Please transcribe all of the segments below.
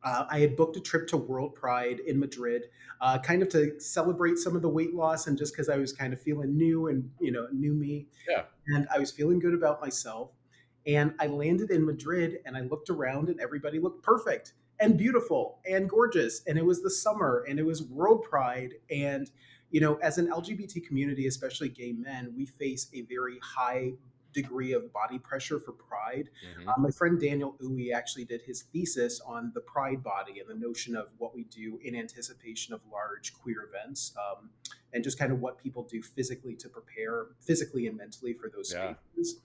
I had booked a trip to World Pride in Madrid, kind of to celebrate some of the weight loss, and just because I was kind of feeling new and new me, Yeah. and I was feeling good about myself. And I landed in Madrid, and I looked around, and everybody looked perfect and beautiful and gorgeous, and it was the summer, and it was World Pride, and as an LGBT community, especially gay men, we face a very high degree of body pressure for pride. Hmm. My friend Daniel Uwe actually did his thesis on the pride body and the notion of what we do in anticipation of large queer events, and just kind of what people do physically to prepare physically and mentally for those Yeah. spaces.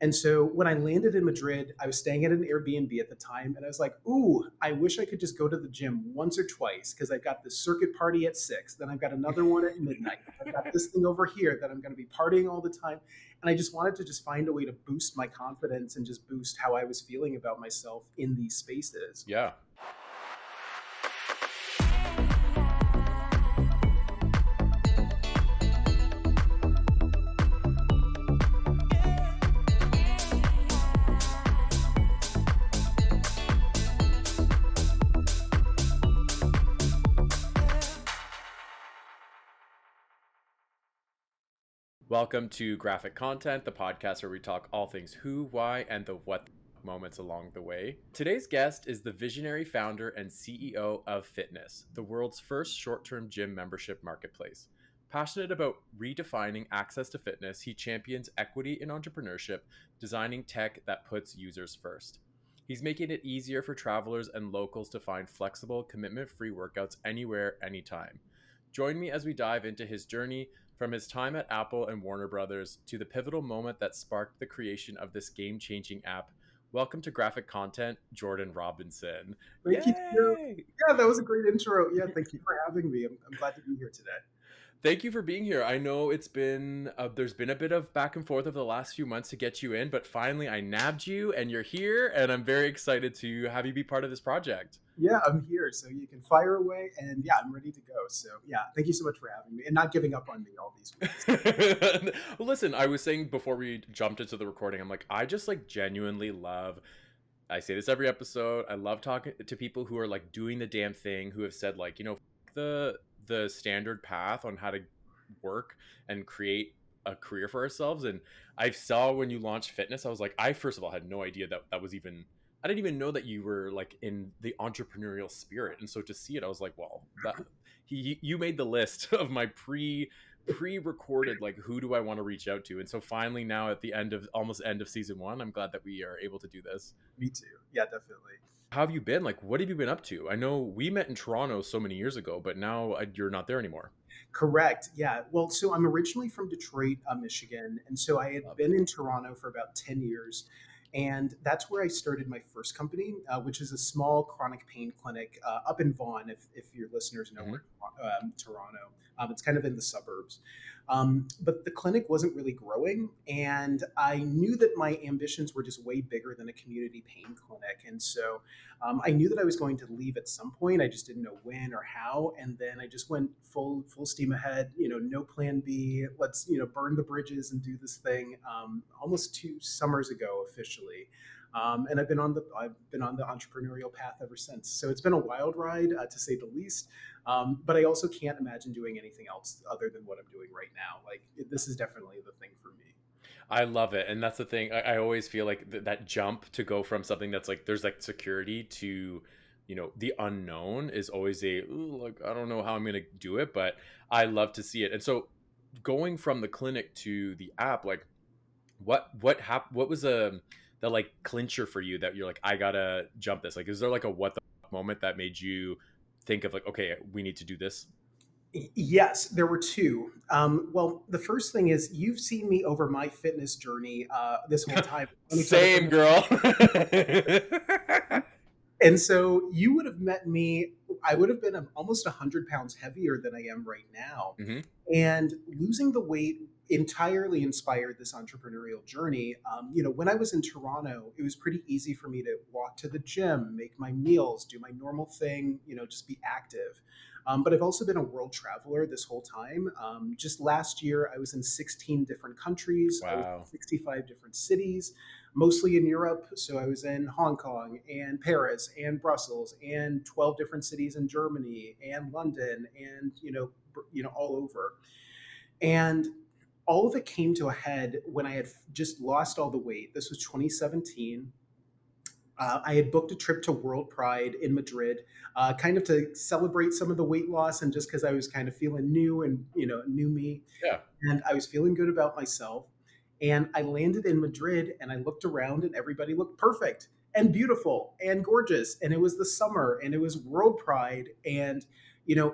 And so when I landed in Madrid, I was staying at an Airbnb at the time, and I was like, "Ooh, I wish I could just go to the gym once or twice because I've got this circuit party at 6, then I've got another one at midnight. I've got this thing over here that I'm going to be partying all the time." And I just wanted to just find a way to boost my confidence and just boost how I was feeling about myself in these spaces. Yeah. Welcome to Graphic Content, the podcast where we talk all things who, why, and the what moments along the way. Today's guest is the visionary founder and CEO of Fitness, the world's first short-term gym membership marketplace. Passionate about redefining access to fitness, he champions equity in entrepreneurship, designing tech that puts users first. He's making it easier for travelers and locals to find flexible, commitment-free workouts anywhere, anytime. Join me as we dive into his journey from his time at Apple and Warner Brothers to the pivotal moment that sparked the creation of this game-changing app. Welcome to Graphic Content, Jordan Robinson. Thank you. Yay! Yeah, that was a great intro. Yeah, thank you for having me. I'm glad to be here today. Thank you for being here. I know there's been a bit of back and forth over the last few months to get you in, but finally I nabbed you and you're here, and I'm very excited to have you be part of this project. Yeah, I'm here, so you can fire away, and yeah, I'm ready to go. So yeah, thank you so much for having me and not giving up on me all these weeks. Well, listen, I was saying before we jumped into the recording, I'm like, I just like genuinely love. I say this every episode. I love talking to people who are like doing the damn thing, who have said like, the standard path on how to work and create a career for ourselves. And I saw when you launched Fitness, I was like, I first of all had no idea that that was even. I didn't even know that you were like in the entrepreneurial spirit, and so to see it, I was like, well, you made the list of my pre-recorded like who do I want to reach out to, and so finally now at the end of season one, I'm glad that we are able to do this. Me too. Yeah, definitely. How have you been? Like, what have you been up to? I know we met in Toronto so many years ago, but now you're not there anymore. Correct. Yeah. Well, so I'm originally from Detroit, Michigan, and so I had Love been it. in Toronto for about 10 years, and that's where I started my first company, which is a small chronic pain clinic up in Vaughan. If your listeners know Hmm. where Toronto, it's kind of in the suburbs. But the clinic wasn't really growing, and I knew that my ambitions were just way bigger than a community pain clinic, and so I knew that I was going to leave at some point. I just didn't know when or how. And then I just went full steam ahead. No plan B. Let's burn the bridges and do this thing. Almost 2 summers ago, officially. And I've been on the entrepreneurial path ever since. So it's been a wild ride, to say the least. But I also can't imagine doing anything else other than what I'm doing right now. Like this is definitely the thing for me. I love it, and that's the thing. I always feel like that jump to go from something that's like there's like security to, the unknown is always "Ooh, like I don't know how I'm gonna do it, but I love to see it." And so, going from the clinic to the app, like what was the like clincher for you that you're like I gotta jump this? Like, is there like a what the moment that made you think of like okay, we need to do this? Yes, there were two. Well, the first thing is you've seen me over my fitness journey this whole time. We've known each other for Same girl. And so you would have met me. I would have been almost 100 pounds heavier than I am right now. Hmm. And losing the weight entirely inspired this entrepreneurial journey. When I was in Toronto, it was pretty easy for me to walk to the gym, make my meals, do my normal thing, just be active. But I've also been a world traveler this whole time. Just last year, I was in 16 different countries, I was in Wow. 65 different cities. mostly in Europe. So I was in Hong Kong and Paris and Brussels and 12 different cities in Germany and London and, all over. And all of it came to a head when I had just lost all the weight. This was 2017. I had booked a trip to World Pride in Madrid, kind of to celebrate some of the weight loss, and just because I was kind of feeling new and new me, Yeah. and I was feeling good about myself. And I landed in Madrid, and I looked around, and everybody looked perfect and beautiful and gorgeous, and it was the summer, and it was World Pride, and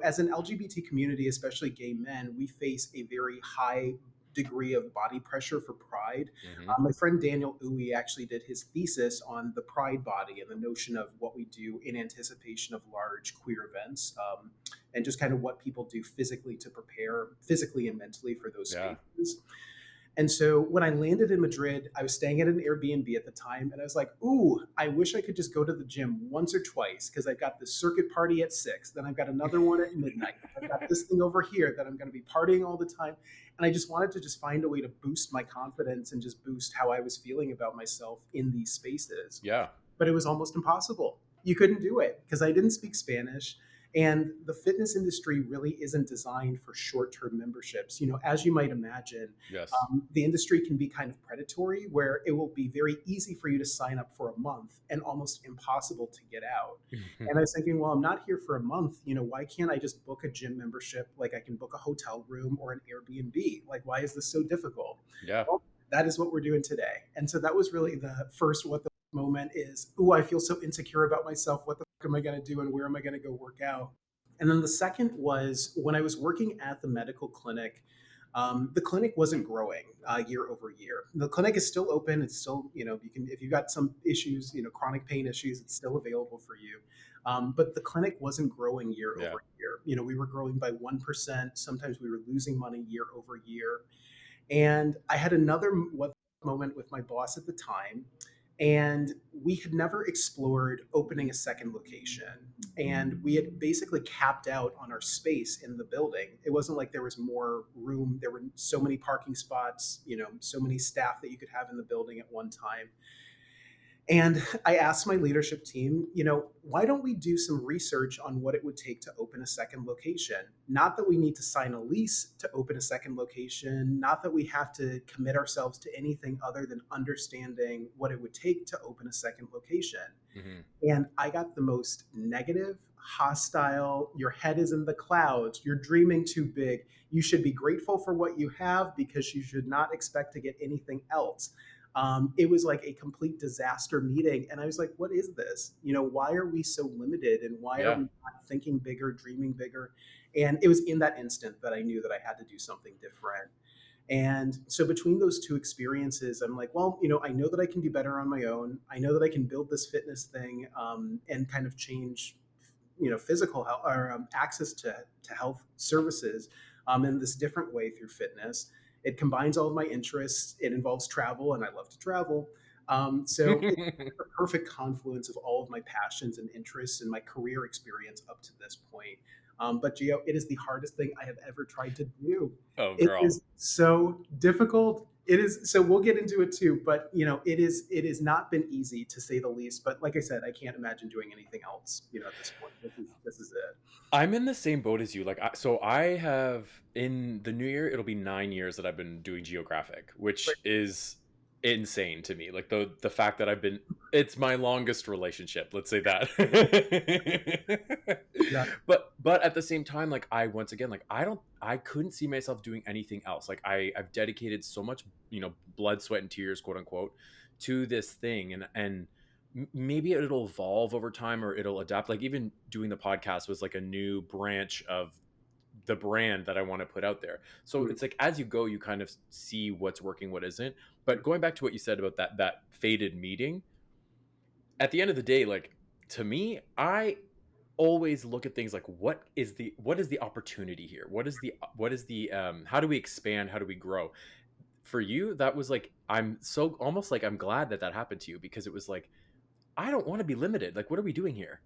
as an LGBT community, especially gay men, we face a very high degree of body pressure for pride. Hmm. My friend Daniel Uwe actually did his thesis on the pride body and the notion of what we do in anticipation of large queer events, and just kind of what people do physically to prepare physically and mentally for those Yeah. spaces. And so when I landed in Madrid, I was staying at an Airbnb at the time, and I was like, "Ooh, I wish I could just go to the gym once or twice because I've got this circuit party at 6, then I've got another one at midnight. I've got this thing over here that I'm going to be partying all the time." And I just wanted to just find a way to boost my confidence and just boost how I was feeling about myself in these spaces. Yeah. But it was almost impossible. You couldn't do it because I didn't speak Spanish. And the fitness industry really isn't designed for short term memberships. As you might imagine, Yes. the industry can be kind of predatory, where it will be very easy for you to sign up for a month and almost impossible to get out. And I was thinking, well, I'm not here for a month. Why can't I just book a gym membership like I can book a hotel room or an Airbnb? Like, why is this so difficult? Yeah. Well, that is what we're doing today. And so that was really the first what the moment is, ooh, I feel so insecure about myself. What the fuck am I going to do and where am I going to go work out? And then the second was when I was working at the medical clinic. The clinic wasn't growing year over year. The clinic is still open. It's still, you can, if you've got some issues, chronic pain issues, it's still available for you. But the clinic wasn't growing year Yeah. over year. We were growing by 1%. Sometimes we were losing money year over year. And I had another moment with my boss at the time, and we had never explored opening a second location. And we had basically capped out on our space in the building. It wasn't like there was more room. There were so many parking spots, so many staff that you could have in the building at one time. And I asked my leadership team, why don't we do some research on what it would take to open a second location? Not that we need to sign a lease to open a second location, not that we have to commit ourselves to anything other than understanding what it would take to open a second location. Hmm. And I got the most negative, hostile, your head is in the clouds, you're dreaming too big. You should be grateful for what you have because you should not expect to get anything else. It was like a complete disaster meeting. And I was like, what is this? Why are we so limited? And why are Yeah. we not thinking bigger, dreaming bigger? And it was in that instant that I knew that I had to do something different. And so between those two experiences, I'm like, well, I know that I can do better on my own. I know that I can build this fitness thing, and kind of change, physical health or access to health services in this different way through fitness. It combines all of my interests. It involves travel, and I love to travel. So it's the perfect confluence of all of my passions and interests and my career experience up to this point. But Gio, it is the hardest thing I have ever tried to do. Oh, It girl. is so difficult. It is so we'll get into it too, but it has not been easy to say the least. But like I said, I can't imagine doing anything else, at this point. This is it. I'm in the same boat as you. So I have in the new year, it'll be 9 years that I've been doing geographic, which is insane to me. Like the fact that it's my longest relationship. Let's say that. Yeah. But at the same time, like once again, like I couldn't see myself doing anything else. Like I've dedicated so much, blood, sweat, and tears, quote unquote, to this thing, and maybe it'll evolve over time or it'll adapt. Like even doing the podcast was like a new branch of the brand that I want to put out there. So Mm, it's like as you go, you kind of see what's working, what isn't. But going back to what you said about that faded meeting, at the end of the day, like to me, I always look at things like what is the opportunity here? What is the how do we expand? How do we grow? For you, that was like I'm so almost like I'm glad that happened to you because it was like I don't want to be limited. Like, what are we doing here?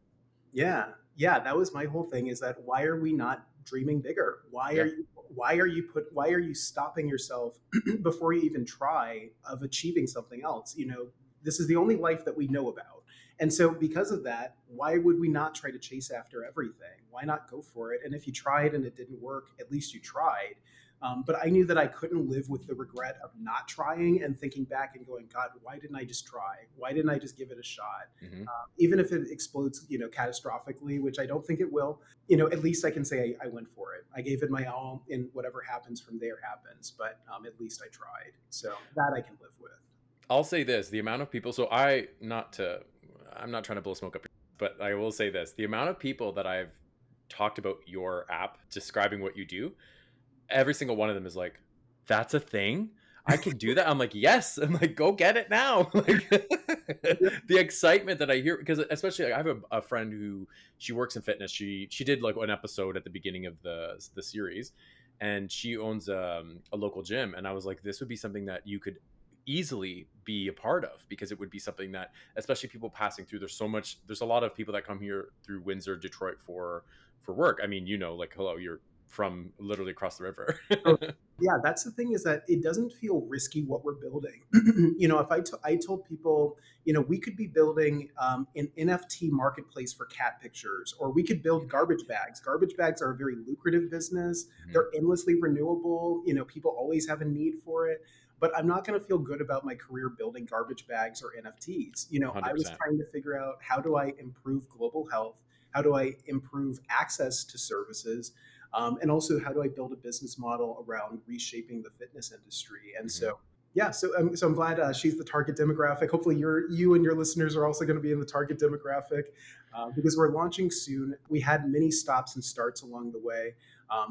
yeah, yeah. That was my whole thing. Is that why are we not dreaming bigger? Yeah. Why are you stopping yourself before you even try of achieving something else? this is the only life that we know about. And so, because of that, why would we not try to chase after everything? Why not go for it? And if you tried and it didn't work, at least you tried. But I knew that I couldn't live with the regret of not trying and thinking back and going, God, why didn't I just try? Why didn't I just give it a shot? Hmm. Even if it explodes, catastrophically, which I don't think it will, at least I can say I went for it. I gave it my all, and whatever happens from there happens. But at least I tried. So that I can live with. I'll say this: the amount of people. So I'm not trying to blow smoke up, but I will say this: the amount of people that I've talked about your app, describing what you do, every single one of them is like, "That's a thing. I can do that." I'm like, "Yes." I'm like, "Go get it now!" Like the excitement that I hear, because especially like, I have a friend who she works in fitness. She did like an episode at the beginning of the series, and she owns a local gym. And I was like, this would be something that you could easily be a part of, because it would be something that, especially people passing through, there's a lot of people that come here through Windsor, Detroit for work. I mean, like, hello, you're from literally across the river. So, yeah, that's the thing, is that it doesn't feel risky what we're building. If I told people, we could be building an NFT marketplace for cat pictures, or we could build garbage bags. Garbage bags are a very lucrative business. Mhm. They're endlessly renewable. People always have a need for it. But I'm not going to feel good about my career building garbage bags or NFTs. I was 100%. trying to figure out, how do I improve global health? How do I improve access to services? And also, how do I build a business model around reshaping the fitness industry? And Hmm. so, yeah, so I'm glad she's the target demographic. Hopefully, you and your listeners are also going to be in the target demographic, because we're launching soon. We had many stops and starts along the way,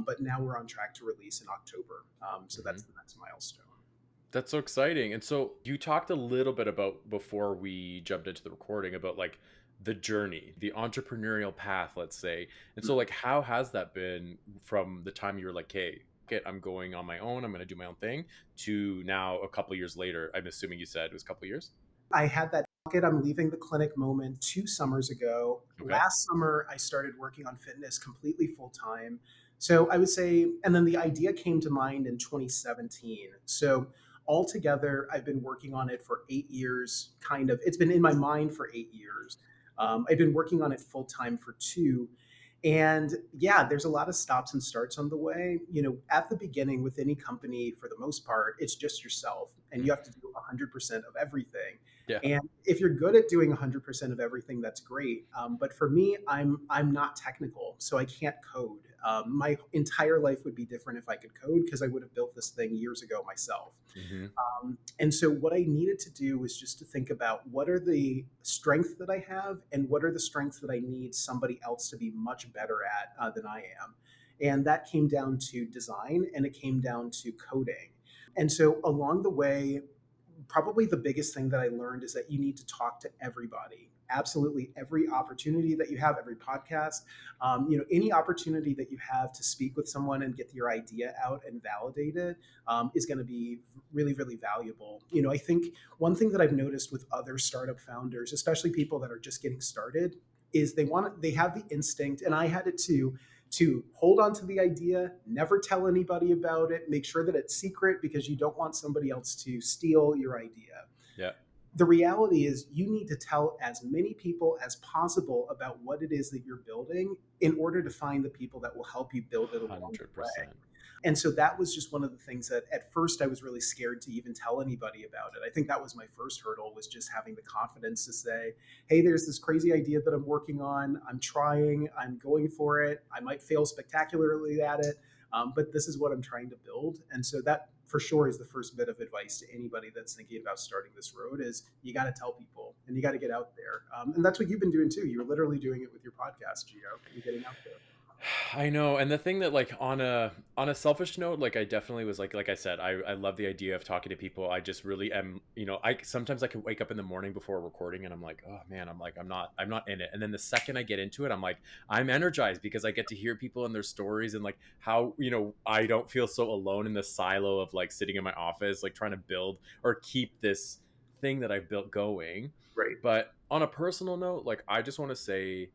but now we're on track to release in October. So Hmm. that's the next milestone. That's so exciting. And so you talked a little bit about, before we jumped into the recording, about like the journey, the entrepreneurial path, let's say. And so like, how has that been from the time you were like, hey, okay, I'm going on my own, I'm going to do my own thing, to now a couple years later? I'm assuming you said it was a couple years. I had that pocket, I'm leaving the clinic moment 2 summers ago. Okay. Last summer, I started working on fitness completely full time. So I would say, and then the idea came to mind in 2017. So altogether, I've been working on it for 8 years, kind of. It's been in my mind for 8 years. I've been working on it full time for two. And yeah, there's a lot of stops and starts on the way. At the beginning, with any company, for the most part, it's just yourself, and Mm. you have to do 100% of everything. Yeah. And if you're good at doing 100% of everything, that's great. But for me, I'm not technical, so I can't code. My entire life would be different if I could code, because I would have built this thing years ago myself. Hmm. And so, what I needed to do was just to think about, what are the strengths that I have, and what are the strengths that I need somebody else to be much better at than I am. And that came down to design, and it came down to coding. And so, along the way, probably the biggest thing that I learned is that you need to talk to everybody. Absolutely every opportunity that you have, every podcast, any opportunity that you have to speak with someone and get your idea out and validate it, is going to be really, really valuable. I think one thing that I've noticed with other startup founders, especially people that are just getting started, is they have the instinct, and I had it too, to hold on to the idea, never tell anybody about it, make sure that it's secret, because you don't want somebody else to steal your idea. Yeah. The reality is, you need to tell as many people as possible about what it is that you're building, in order to find the people that will help you build it along the way. 100%. And so that was just one of the things that at first I was really scared to even tell anybody about it. I think that was my first hurdle, was just having the confidence to say, hey, there's this crazy idea that I'm working on. I'm trying, I'm going for it. I might fail spectacularly at it, but this is what I'm trying to build. And so that for sure is the first bit of advice to anybody that's thinking about starting this road: is you got to tell people, and you got to get out there. And that's what you've been doing too. You're literally doing it with your podcast, Gio. You're getting out there. I know, and the thing that, like, on a selfish note, like, I definitely was like I said, I love the idea of talking to people. I just really am, I sometimes I can wake up in the morning before recording and I'm like, oh man, I'm not in it. And then the second I get into it, I'm like, I'm energized, because I get to hear people and their stories, and like how, I don't feel so alone in the silo of like sitting in my office, like trying to build or keep this thing that I've built going. Great. But on a personal note, like, I just want to say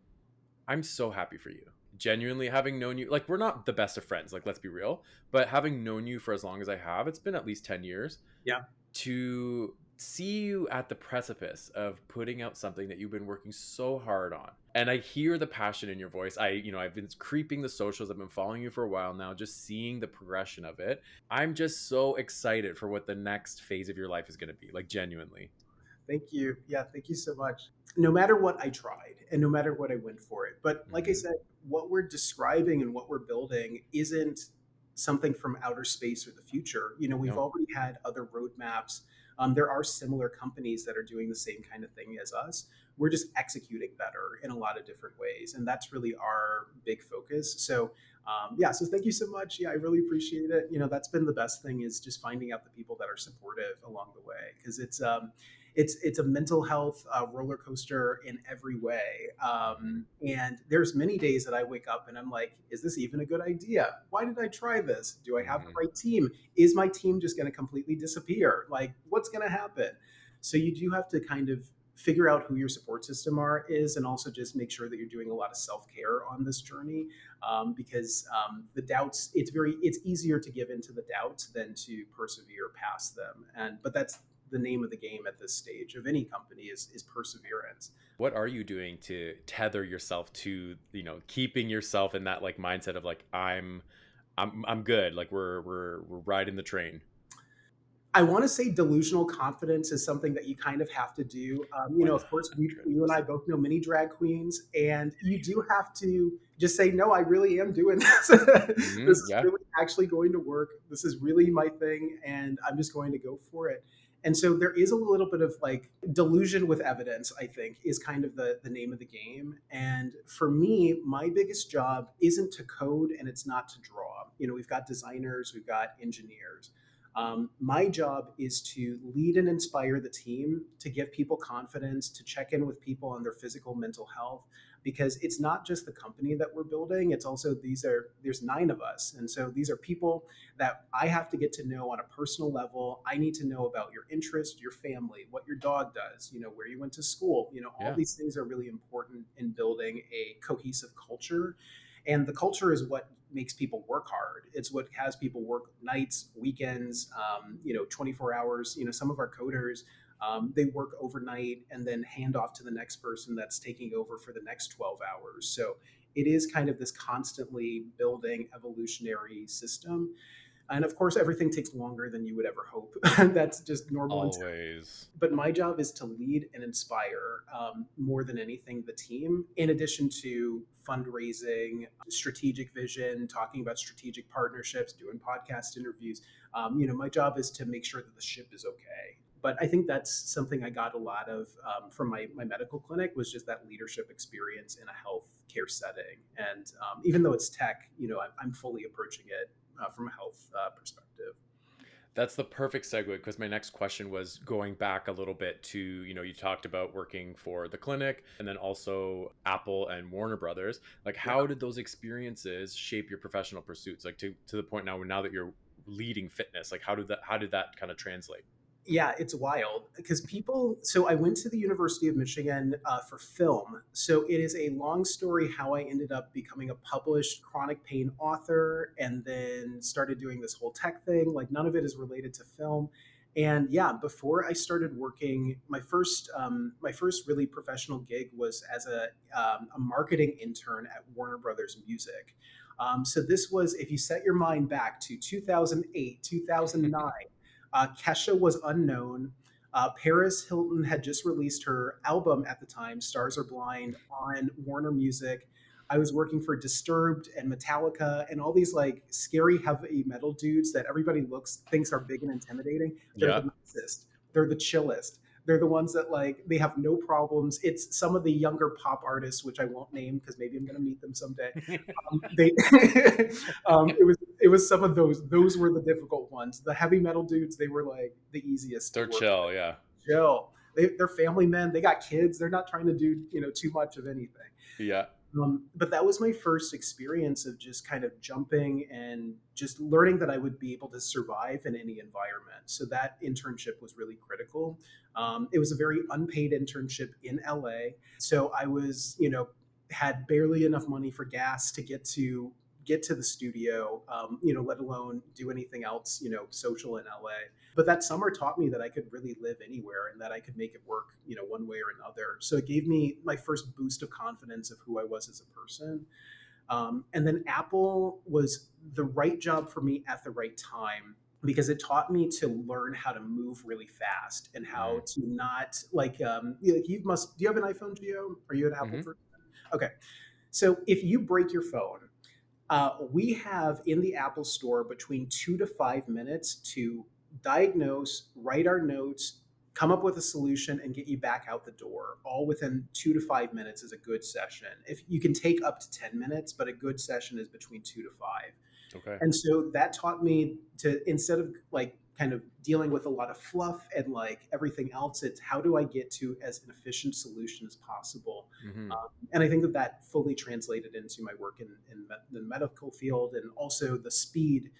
I'm so happy for you. Genuinely, having known you, like, we're not the best of friends, like, let's be real, but having known you for as long as I have, it's been at least 10 years, Yeah. to see you at the precipice of putting out something that you've been working so hard on. And I hear the passion in your voice. I've been creeping the socials. I've been following you for a while now, just seeing the progression of it. I'm just so excited for what the next phase of your life is going to be, like genuinely. Thank you. Yeah, thank you so much. No matter what I tried and no matter what I went for it, but like I Hmm. said, what we're describing and what we're building isn't something from outer space or the future. We've No. already had other roadmaps. There are similar companies that are doing the same kind of thing as us. We're just executing better in a lot of different ways, and that's really our big focus. So, yeah. So thank you so much. Yeah, I really appreciate it. That's been the best thing, is just finding out the people that are supportive along the way, because it's a mental health roller coaster in every way. Hmm. And there's many days that I wake up and I'm like, is this even a good idea? Why did I try this? Do I have the Hmm. right team? Is my team just going to completely disappear? Like, what's going to happen? So you do have to kind of figure out who your support system is, and also just make sure that you're doing a lot of self-care on this journey, because the doubts, it's easier to give into the doubts than to persevere past them. But that's the name of the game at this stage of any company, is perseverance. What are you doing to tether yourself to, keeping yourself in that like mindset of like I'm good. Like we're riding the train. I want to say delusional confidence is something that you kind of have to do. Of course, you and I 100%. both know many drag queens, and you do have to just say, no, I really am doing this. This is Yeah. really actually going to work. This is really my thing, and I'm just going to go for it. And so there is a little bit of like delusion with evidence, I think, is kind of the name of the game. And for me, my biggest job isn't to code and it's not to draw. We've got designers, we've got engineers. My job is to lead and inspire the team, to give people confidence, to check in with people on their physical, mental health, because it's not just the company that we're building. It's also there's 9 of us. And so these are people that I have to get to know on a personal level. I need to know about your interest, your family, what your dog does, where you went to school. All Yeah. these things are really important in building a cohesive culture. And the culture is what makes people work hard. It's what has people work nights, weekends, 24 hours. Some of our coders, they work overnight and then hand off to the next person that's taking over for the next 12 hours. So it is kind of this constantly building evolutionary system. And of course, everything takes longer than you would ever hope. That's just normal in tech. Always. But my job is to lead and inspire, more than anything the team, in addition to fundraising, strategic vision, talking about strategic partnerships, doing podcast interviews. My job is to make sure that the ship is okay. But I think that's something I got a lot of, from my medical clinic, was just that leadership experience in a healthcare setting. And even though it's tech, I'm fully approaching it from a health perspective. That's the perfect segue because my next question was going back a little bit to, you talked about working for the clinic and then also Apple and Warner Brothers. Like, Yeah. how did those experiences shape your professional pursuits? Like to the point now that you're leading fitness, like how did that kind of translate? Yeah, it's wild because So I went to the University of Michigan for film. So it is a long story how I ended up becoming a published chronic pain author and then started doing this whole tech thing. Like, none of it is related to film. And yeah, before I started working, my first really professional gig was as a marketing intern at Warner Brothers Music. So this was, if you set your mind back to 2008, 2009. Kesha was unknown. Paris Hilton had just released her album at the time, Stars Are Blind, on Warner Music. I was working for Disturbed and Metallica and all these like scary heavy metal dudes that everybody thinks are big and intimidating. They're Yeah. the nicest. They're the chillest. They're the ones that like they have no problems. It's some of the younger pop artists, which I won't name because maybe I'm going to meet them someday. They it was some of those were the difficult ones. The heavy metal dudes, they were like the easiest to They're work with. chill, yeah. Chill. They're family men. They got kids. They're not trying to do too much of anything. Yeah. But that was my first experience of just kind of jumping and just learning that I would be able to survive in any environment. So that internship was really critical. It was a very unpaid internship in LA. So I was, had barely enough money for gas to get to get to the studio, let alone do anything else, social in LA. But that summer taught me that I could really live anywhere and that I could make it work, one way or another. So it gave me my first boost of confidence of who I was as a person. And then Apple was the right job for me at the right time because it taught me to learn how to move really fast and Mm. how to not do you have an iPhone, Gio? Are you an Apple Hmm. person? Okay. So if you break your phone, we have in the Apple Store between 2 to 5 minutes to diagnose, write our notes, come up with a solution, and get you back out the door. All within 2 to 5 minutes is a good session. If you can take up to 10 minutes, but a good session is between 2 to 5. Okay. And so that taught me to, instead of like kind of dealing with a lot of fluff and like everything else, it's how do I get to as an efficient solution as possible. Hmm. And I think that that fully translated into my work in the medical field, and also the speed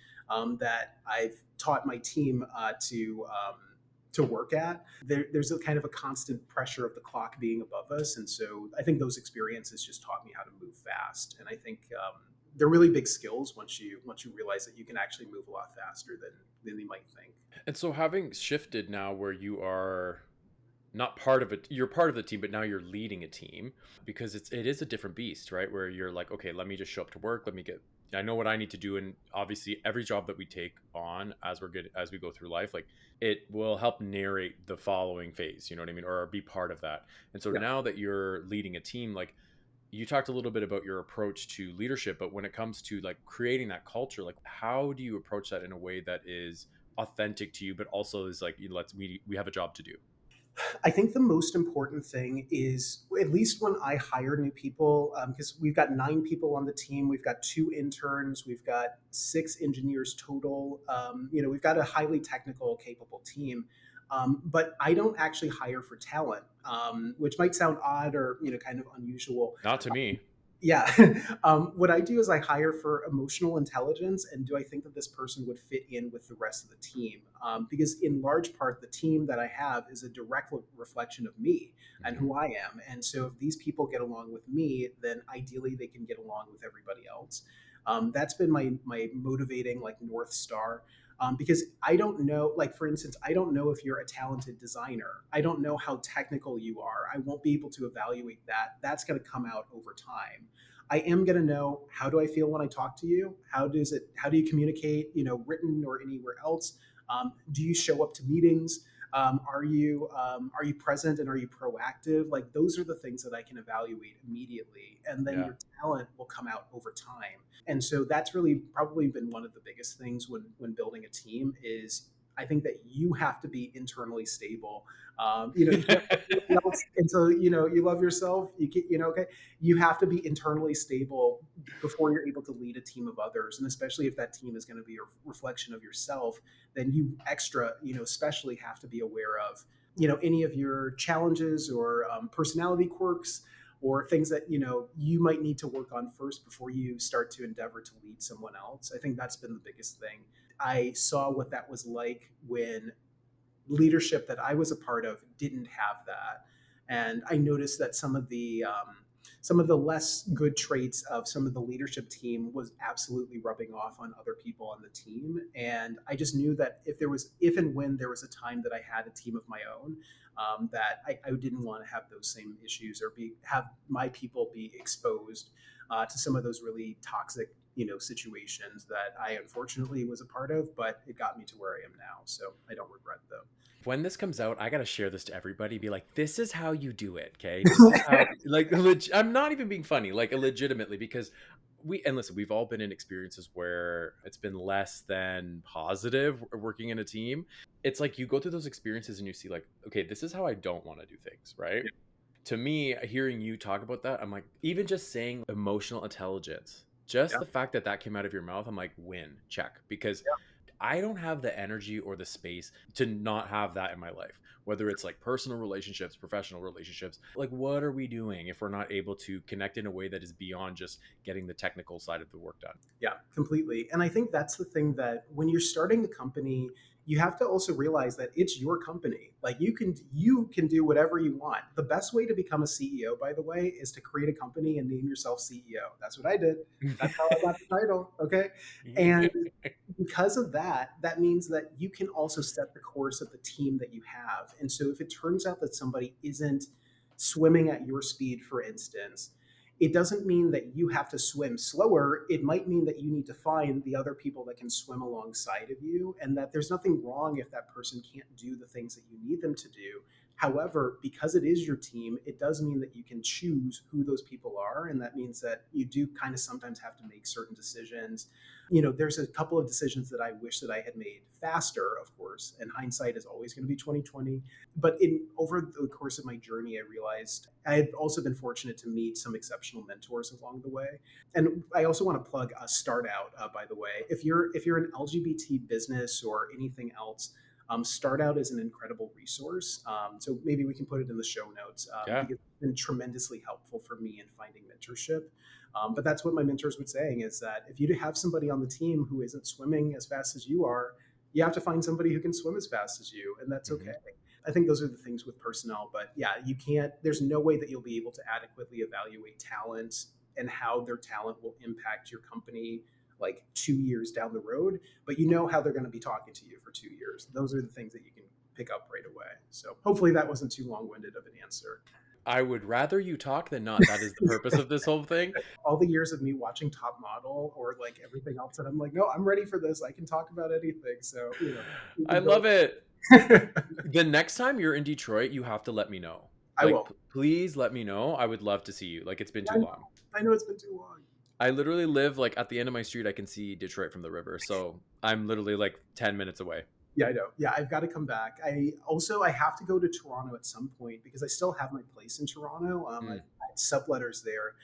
that I've taught my team to work at. There's a kind of a constant pressure of the clock being above us, and so I think those experiences just taught me how to move fast. And I think they're really big skills once you realize that you can actually move a lot faster than you might think. And so having shifted now where you are not part of it, you're part of the team, but now you're leading a team because it is a different beast, right? Where you're like, okay, let me just show up to work, let me get, I know what I need to do. And obviously every job that we take on as we're good, as we go through life, like it will help narrate the following phase, you know what I mean? Or be part of that. And so Yeah. now that you're leading a team, like you talked a little bit about your approach to leadership, but when it comes to like creating that culture, like how do you approach that in a way that is authentic to you, but also is like, we have a job to do. I think the most important thing is, at least when I hire new people, because we've got 9 people on the team, we've got 2 interns, we've got 6 engineers total. We've got a highly technical, capable team. But I don't actually hire for talent, which might sound odd or kind of unusual. Not to me. Yeah. What I do is I hire for emotional intelligence, and do I think that this person would fit in with the rest of the team? Because in large part, the team that I have is a direct reflection of me and Hmm. who I am. And so if these people get along with me, then ideally they can get along with everybody else. That's been my motivating like North Star. Because I don't know, like for instance, I don't know if you're a talented designer. I don't know how technical you are. I won't be able to evaluate that. That's going to come out over time. I am going to know, how do I feel when I talk to you? How do you communicate, written or anywhere else? Do you show up to meetings? Are you present and are you proactive? Like those are the things that I can evaluate immediately, and then Yeah. your talent will come out over time. And so that's really probably been one of the biggest things when building a team is, I think that you have to be internally stable. You can't love anyone else until you love yourself. You can, okay, you have to be internally stable before you're able to lead a team of others, and especially if that team is going to be a reflection of yourself, then you especially have to be aware of any of your challenges or personality quirks, or things that you might need to work on first before you start to endeavor to lead someone else. I think that's been the biggest thing. I saw what that was like when leadership that I was a part of didn't have that, and I noticed that some of the less good traits of some of the leadership team was absolutely rubbing off on other people on the team. And I just knew that if and when there was a time that I had a team of my own, that I didn't want to have those same issues, or have my people be exposed to some of those really toxic situations that I unfortunately was a part of, but it got me to where I am now. So I don't regret them. When this comes out, I gotta share this to everybody. Be like, this is how you do it, okay? This is how, like, I'm not even being funny, like, legitimately, because and listen, we've all been in experiences where it's been less than positive working in a team. It's like you go through those experiences and you see, like, okay, this is how I don't want to do things, right? To me, hearing you talk about that, I'm like, even just saying emotional intelligence, just Yeah. the fact that that came out of your mouth, I'm like, win, check. Because I don't have the energy or the space to not have that in my life, whether it's like personal relationships, professional relationships. Like, what are we doing if we're not able to connect in a way that is beyond just getting the technical side of the work done? Yeah, completely. And I think that's the thing, that when you're starting a company, you have to also realize that it's your company. Like you can do whatever you want. The best way to become a CEO, by the way, is to create a company and name yourself CEO. That's what I did. That's how I got the title. Okay. And because of that, that means that you can also set the course of the team that you have. And so if it turns out that somebody isn't swimming at your speed, for instance, it doesn't mean that you have to swim slower. It might mean that you need to find the other people that can swim alongside of you, and that there's nothing wrong if that person can't do the things that you need them to do. However, because it is your team, it does mean that you can choose who those people are. And that means that you do kind of sometimes have to make certain decisions. There's a couple of decisions that I wish that I had made faster, of course, and hindsight is always going to be 2020. But in over the course of my journey, I realized I've also been fortunate to meet some exceptional mentors along the way. And I also want to plug Start Out, by the way. If you're an LGBT business or anything else, Start Out is an incredible resource. So maybe we can put it in the show notes, Yeah. because it's been tremendously helpful for me in finding mentorship. But that's what my mentors were saying, is that if you have somebody on the team who isn't swimming as fast as you are, you have to find somebody who can swim as fast as you, and that's Hmm. okay. I think those are the things with personnel. But yeah, you can't, there's no way that you'll be able to adequately evaluate talent and how their talent will impact your company like 2 years down the road, but you know how they're going to be talking to you for 2 years. Those are the things that you can pick up right away. So hopefully that wasn't too long winded of an answer. I would rather you talk than not. That is the purpose of this whole thing. All the years of me watching Top Model or like everything else, and I'm like, no, I'm ready for this. I can talk about anything. So, we I can go. love it. The next time you're in Detroit, you have to let me know. I Like, will. please let me know. I would love to see you. Like, it's been Yeah, too long. I know it's been too long. I literally live like at the end of my street. I can see Detroit from the river, so I'm literally like 10 minutes away. Yeah, I know. Yeah, I've got to come back. I have to go to Toronto at some point because I still have my place in Toronto. I Mm. had subletters there,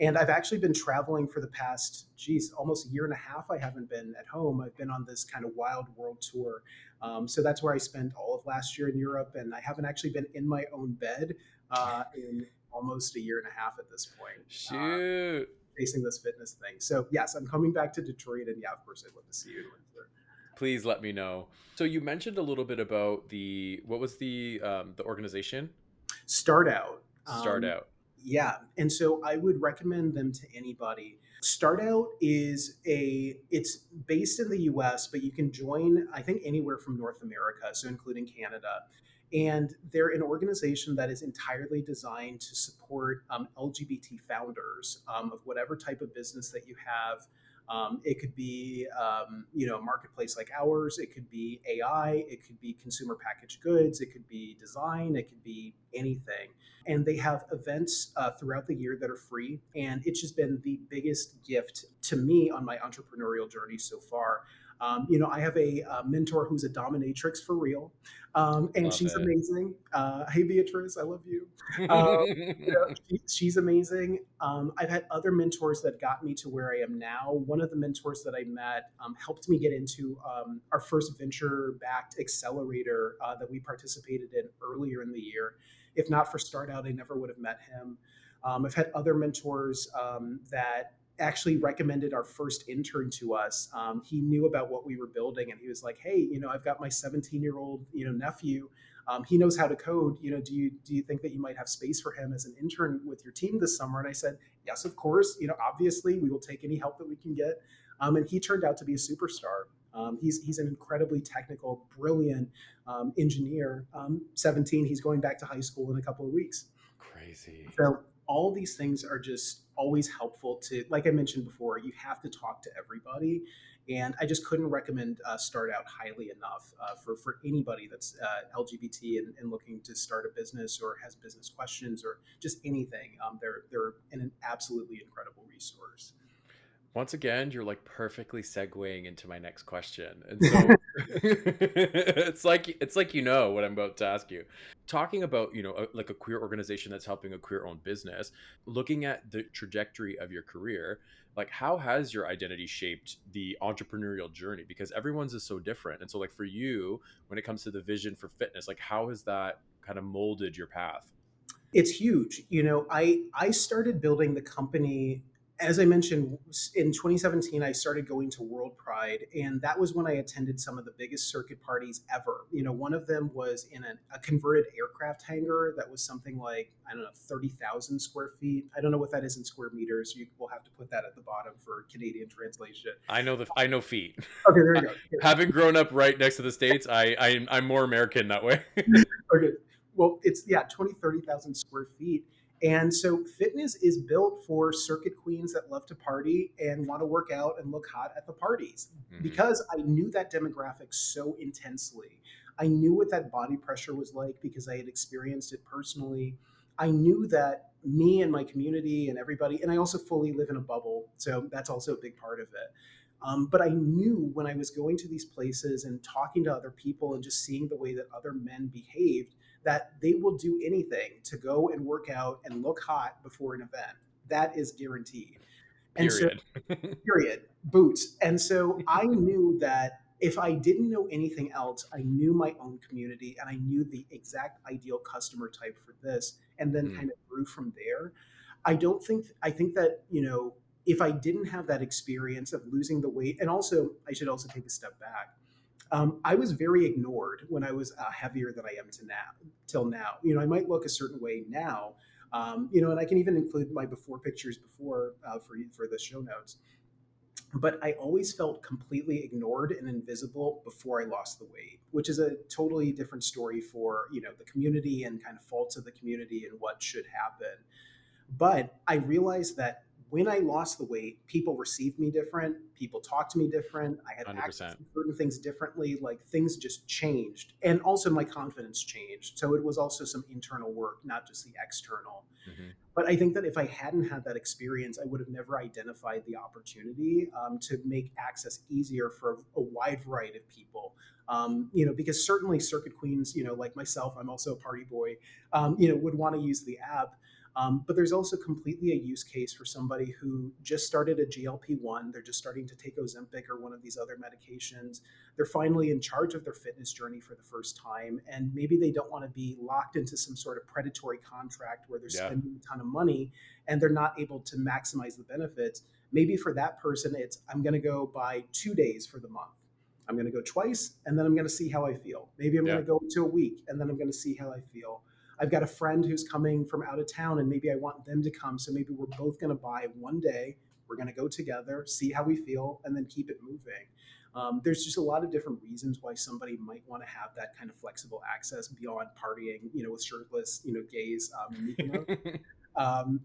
and I've actually been traveling for the past, geez, almost a year and a half. I haven't been at home. I've been on this kind of wild world tour. So that's where I spent all of last year in Europe, and I haven't actually been in my own bed in almost a year and a half at this point, Shoot. facing this fitness thing. So yes, I'm coming back to Detroit, and yeah, of course, I'd love to see you in Windsor. Please let me know. So you mentioned a little bit about the what was the organization? Start Out. Start Out. Yeah, and so I would recommend them to anybody. Start Out it's based in the US, but you can join I think anywhere from North America, so including Canada. And they're an organization that is entirely designed to support LGBT founders of whatever type of business that you have. It could be, a marketplace like ours. It could be AI. It could be consumer packaged goods. It could be design. It could be anything. And they have events throughout the year that are free. And it's just been the biggest gift to me on my entrepreneurial journey so far. I have a mentor who's a dominatrix for real, and Love she's it. amazing. Hey, Beatrice, I love you. Uh, she's amazing. I've had other mentors that got me to where I am now. One of the mentors that I met helped me get into our first venture backed accelerator that we participated in earlier in the year. If not for Start Out, I never would have met him. I've had other mentors that actually recommended our first intern to us. He knew about what we were building, and he was like, "Hey, I've got my 17-year-old, nephew. He knows how to code. Do you think that you might have space for him as an intern with your team this summer?" And I said, "Yes, of course. Obviously, we will take any help that we can get." And he turned out to be a superstar. He's an incredibly technical, brilliant engineer. 17, he's going back to high school in a couple of weeks. Crazy. So all these things are just always helpful to, like I mentioned before, you have to talk to everybody. And I just couldn't recommend Start Out highly enough for anybody that's LGBT and looking to start a business or has business questions or just anything. They're an absolutely incredible resource. Once again, you're like perfectly segueing into my next question. And so it's like what I'm about to ask you. Talking about, like a queer organization that's helping a queer owned business, looking at the trajectory of your career, like how has your identity shaped the entrepreneurial journey? Because everyone's is so different. And so like for you, when it comes to the vision for fitness, like how has that kind of molded your path? It's huge. I started building the company As I mentioned, in 2017, I started going to World Pride, and that was when I attended some of the biggest circuit parties ever. One of them was in a converted aircraft hangar that was something like, I don't know, 30,000 square feet. I don't know what that is in square meters. You will have to put that at the bottom for Canadian translation. I know feet. Okay, there you go. Having grown up right next to the states, I'm more American that way. Okay. Well, it's, yeah, 20, 30,000 square feet. And so fitness is built for circuit queens that love to party and want to work out and look hot at the parties. Hmm. Because I knew that demographic so intensely. I knew what that body pressure was like because I had experienced it personally. I knew that me and my community and everybody, and I also fully live in a bubble. So that's also a big part of it. But I knew when I was going to these places and talking to other people and just seeing the way that other men behaved, that they will do anything to go and work out and look hot before an event. That is guaranteed. And so, Period. period, boots. And so I knew that if I didn't know anything else, I knew my own community and I knew the exact ideal customer type for this, and then Hmm. kind of grew from there. I think that, if I didn't have that experience of losing the weight, and also I should also take a step back. I was very ignored when I was heavier than I am to now, till now. I might look a certain way now, and I can even include my before pictures before for the show notes. But I always felt completely ignored and invisible before I lost the weight, which is a totally different story for the community and kind of faults of the community and what should happen. But I realized that when I lost the weight, people received me different. People talked to me different. I had access 100%. to certain things differently. Like things just changed. And also my confidence changed. So it was also some internal work, not just the external. Hmm. But I think that if I hadn't had that experience, I would have never identified the opportunity to make access easier for a wide variety of people. Because certainly circuit queens, like myself, I'm also a party boy, would want to use the app. But there's also completely a use case for somebody who just started a GLP-1. They're just starting to take Ozempic or one of these other medications. They're finally in charge of their fitness journey for the first time. And maybe they don't want to be locked into some sort of predatory contract where they're Yeah. spending a ton of money and they're not able to maximize the benefits. Maybe for that person, it's, I'm going to go by 2 days for the month. I'm going to go twice and then I'm going to see how I feel. Maybe I'm going Yeah. to go to a week and then I'm going to see how I feel. I've got a friend who's coming from out of town and maybe I want them to come. So maybe we're both going to buy one day. We're going to go together, see how we feel, and then keep it moving. There's just a lot of different reasons why somebody might want to have that kind of flexible access beyond partying, with shirtless, gays in Mykonos. Um,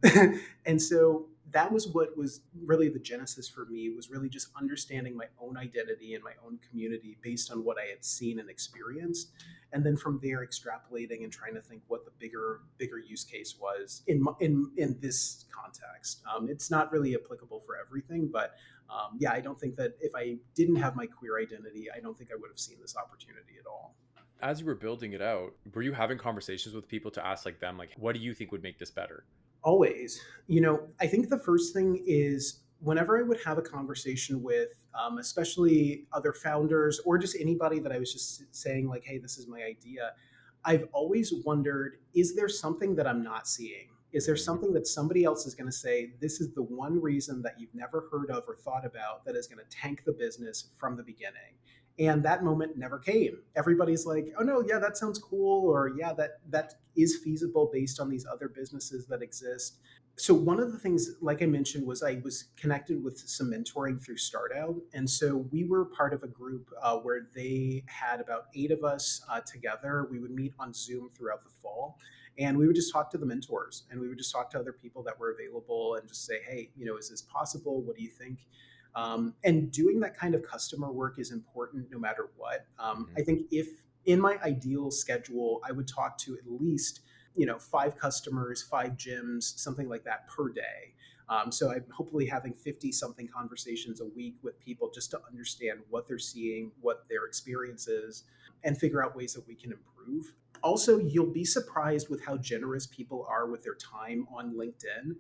and so that was what was really the genesis for me, was really just understanding my own identity and my own community based on what I had seen and experienced. And then from there, extrapolating and trying to think what the bigger use case was in this context. It's not really applicable for everything, but yeah, I don't think that if I didn't have my queer identity, I don't think I would have seen this opportunity at all. As you were building it out, were you having conversations with people to ask like them, like, what do you think would make this better? Always. I think the first thing is whenever I would have a conversation with, especially other founders or just anybody that I was just saying, like, hey, this is my idea, I've always wondered, is there something that I'm not seeing? Is there Hmm. something that somebody else is going to say, this is the one reason that you've never heard of or thought about that is going to tank the business from the beginning? And that moment never came. Everybody's like, oh no, yeah, that sounds cool, or yeah, that is feasible based on these other businesses that exist. So one of the things, like I mentioned, was I was connected with some mentoring through Start Out, and so we were part of a group where they had about 8 of us together. We would meet on Zoom throughout the fall, and we would just talk to the mentors, and we would just talk to other people that were available, and just say, hey, is this possible? What do you think? And doing that kind of customer work is important no matter what. Hmm. I think if in my ideal schedule, I would talk to at least 5 customers, 5 gyms, something like that per day. So I'm hopefully having 50 something conversations a week with people just to understand what they're seeing, what their experience is, and figure out ways that we can improve. Also, you'll be surprised with how generous people are with their time on LinkedIn.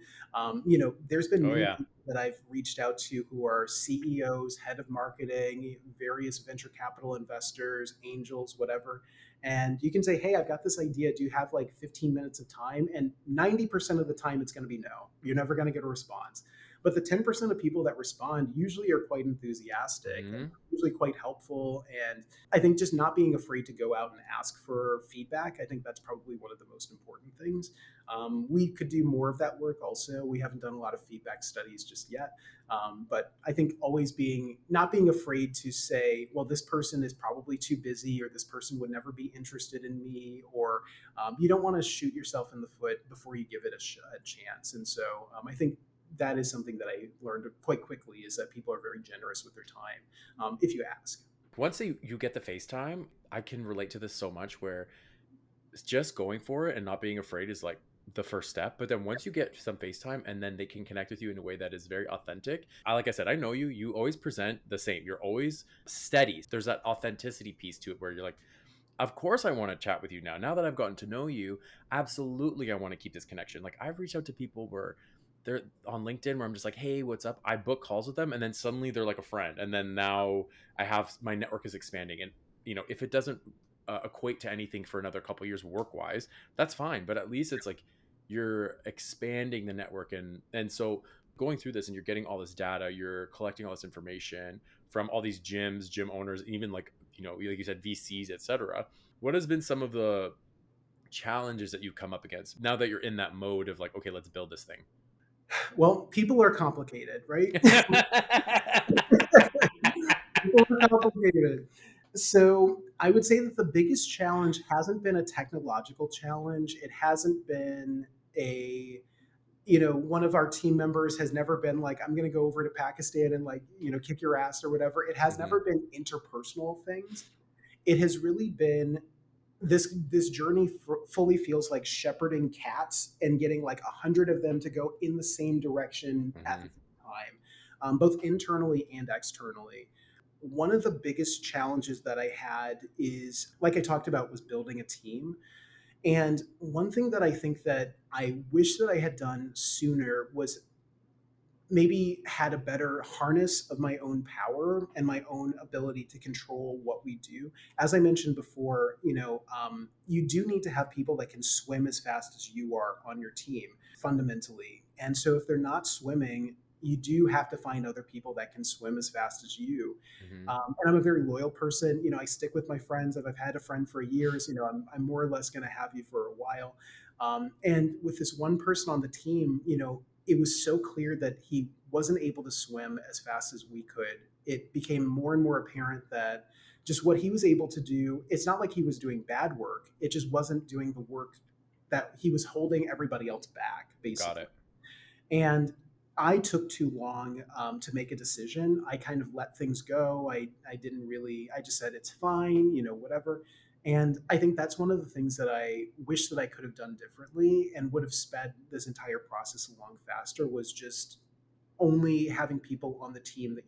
There's been Oh many yeah. people that I've reached out to who are CEOs, head of marketing, various venture capital investors, angels, whatever. And you can say, hey, I've got this idea. Do you have like 15 minutes of time? And 90% of the time, it's going to be no. You're never going to get a response. But the 10% of people that respond usually are quite enthusiastic and Hmm. usually quite helpful. And I think just not being afraid to go out and ask for feedback, I think that's probably one of the most important things. We could do more of that work also. We haven't done a lot of feedback studies just yet. But I think always not being afraid to say, well, this person is probably too busy, or this person would never be interested in me, or you don't want to shoot yourself in the foot before you give it a chance. And so I think that is something that I learned quite quickly, is that people are very generous with their time if you ask. Once you get the FaceTime, I can relate to this so much where it's just going for it and not being afraid is like the first step. But then once you get some FaceTime and then they can connect with you in a way that is very authentic. Like I said, I know you. You always present the same. You're always steady. There's that authenticity piece to it where you're like, of course I want to chat with you now. Now that I've gotten to know you, absolutely I want to keep this connection. Like I've reached out to people where they're on LinkedIn where I'm just like, hey, what's up? I book calls with them and then suddenly they're like a friend. And then now I have my network is expanding. And if it doesn't equate to anything for another couple years work wise, that's fine. But at least it's like you're expanding the network, and so going through this and you're getting all this data, you're collecting all this information from all these gyms, gym owners, even like like you said, VCs, etc. What has been some of the challenges that you've come up against now that you're in that mode of like, okay, let's build this thing? Well, people are complicated, right? People are complicated. So I would say that the biggest challenge hasn't been a technological challenge. It hasn't been a, one of our team members has never been like, I'm going to go over to Pakistan and like, kick your ass or whatever. It has Hmm. never been interpersonal things. It has really been this journey fully feels like shepherding cats and getting like 100 of them to go in the same direction at the Hmm. same time, both internally and externally. One of the biggest challenges that I had is, like I talked about, was building a team. And one thing that I think that I wish that I had done sooner was maybe had a better harness of my own power and my own ability to control what we do. As I mentioned before, you do need to have people that can swim as fast as you are on your team, fundamentally. And so if they're not swimming, you do have to find other people that can swim as fast as you. Hmm. And I'm a very loyal person. I stick with my friends. If I've had a friend for years, I'm more or less going to have you for a while. And with this one person on the team, it was so clear that he wasn't able to swim as fast as we could. It became more and more apparent that just what he was able to do, it's not like he was doing bad work. It just wasn't doing the work, that he was holding everybody else back, Got basically. it. And I took too long to make a decision. I kind of let things go. I didn't really, I just said, it's fine, whatever. And I think that's one of the things that I wish that I could have done differently and would have sped this entire process along faster, was just only having people on the team that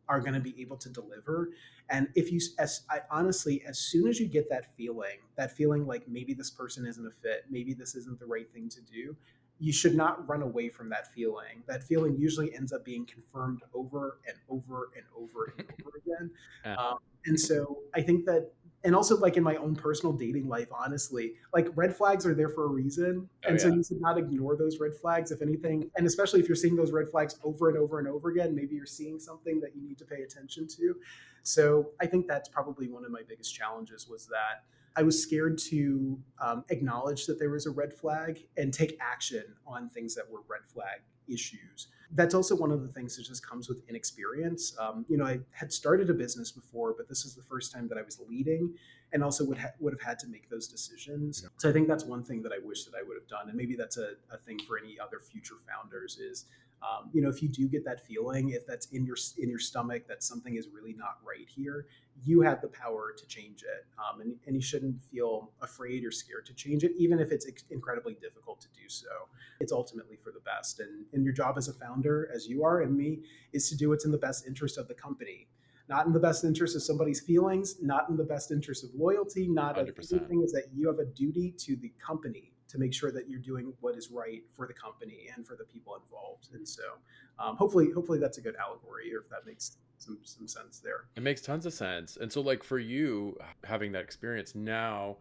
are going to be able to deliver. And if you, as I honestly, as soon as you get that feeling like maybe this person isn't a fit, maybe this isn't the right thing to do, you should not run away from that feeling. That feeling usually ends up being confirmed over and over and over and over again. Eh. Um, and so I think that, and also like in my own personal dating life, honestly, like red flags are there for a reason. Oh And so yeah. you should not ignore those red flags, if anything. And especially if you're seeing those red flags over and over and over again, maybe you're seeing something that you need to pay attention to. So I think that's probably one of my biggest challenges, was that I was scared to acknowledge that there was a red flag and take action on things that were red flag issues. That's also one of the things that just comes with inexperience. I had started a business before, but this is the first time that I was leading, and also would have had to make those decisions. So I think that's one thing that I wish that I would have done, and maybe that's a thing for any other future founders is, if you do get that feeling, if that's in your stomach that something is really not right here, you have the power to change it, and you shouldn't feel afraid or scared to change it, even if it's incredibly difficult to do so. It's ultimately for the best, and your job as a founder, as you are and me, is to do what's in the best interest of the company, not in the best interest of somebody's feelings, not in the best interest of loyalty, not of 100%. anything. Is that you have a duty to the company to make sure that you're doing what is right for the company and for the people involved. And so, hopefully that's a good allegory, or if that makes some sense there. It makes tons of sense. And so like for you having that experience now,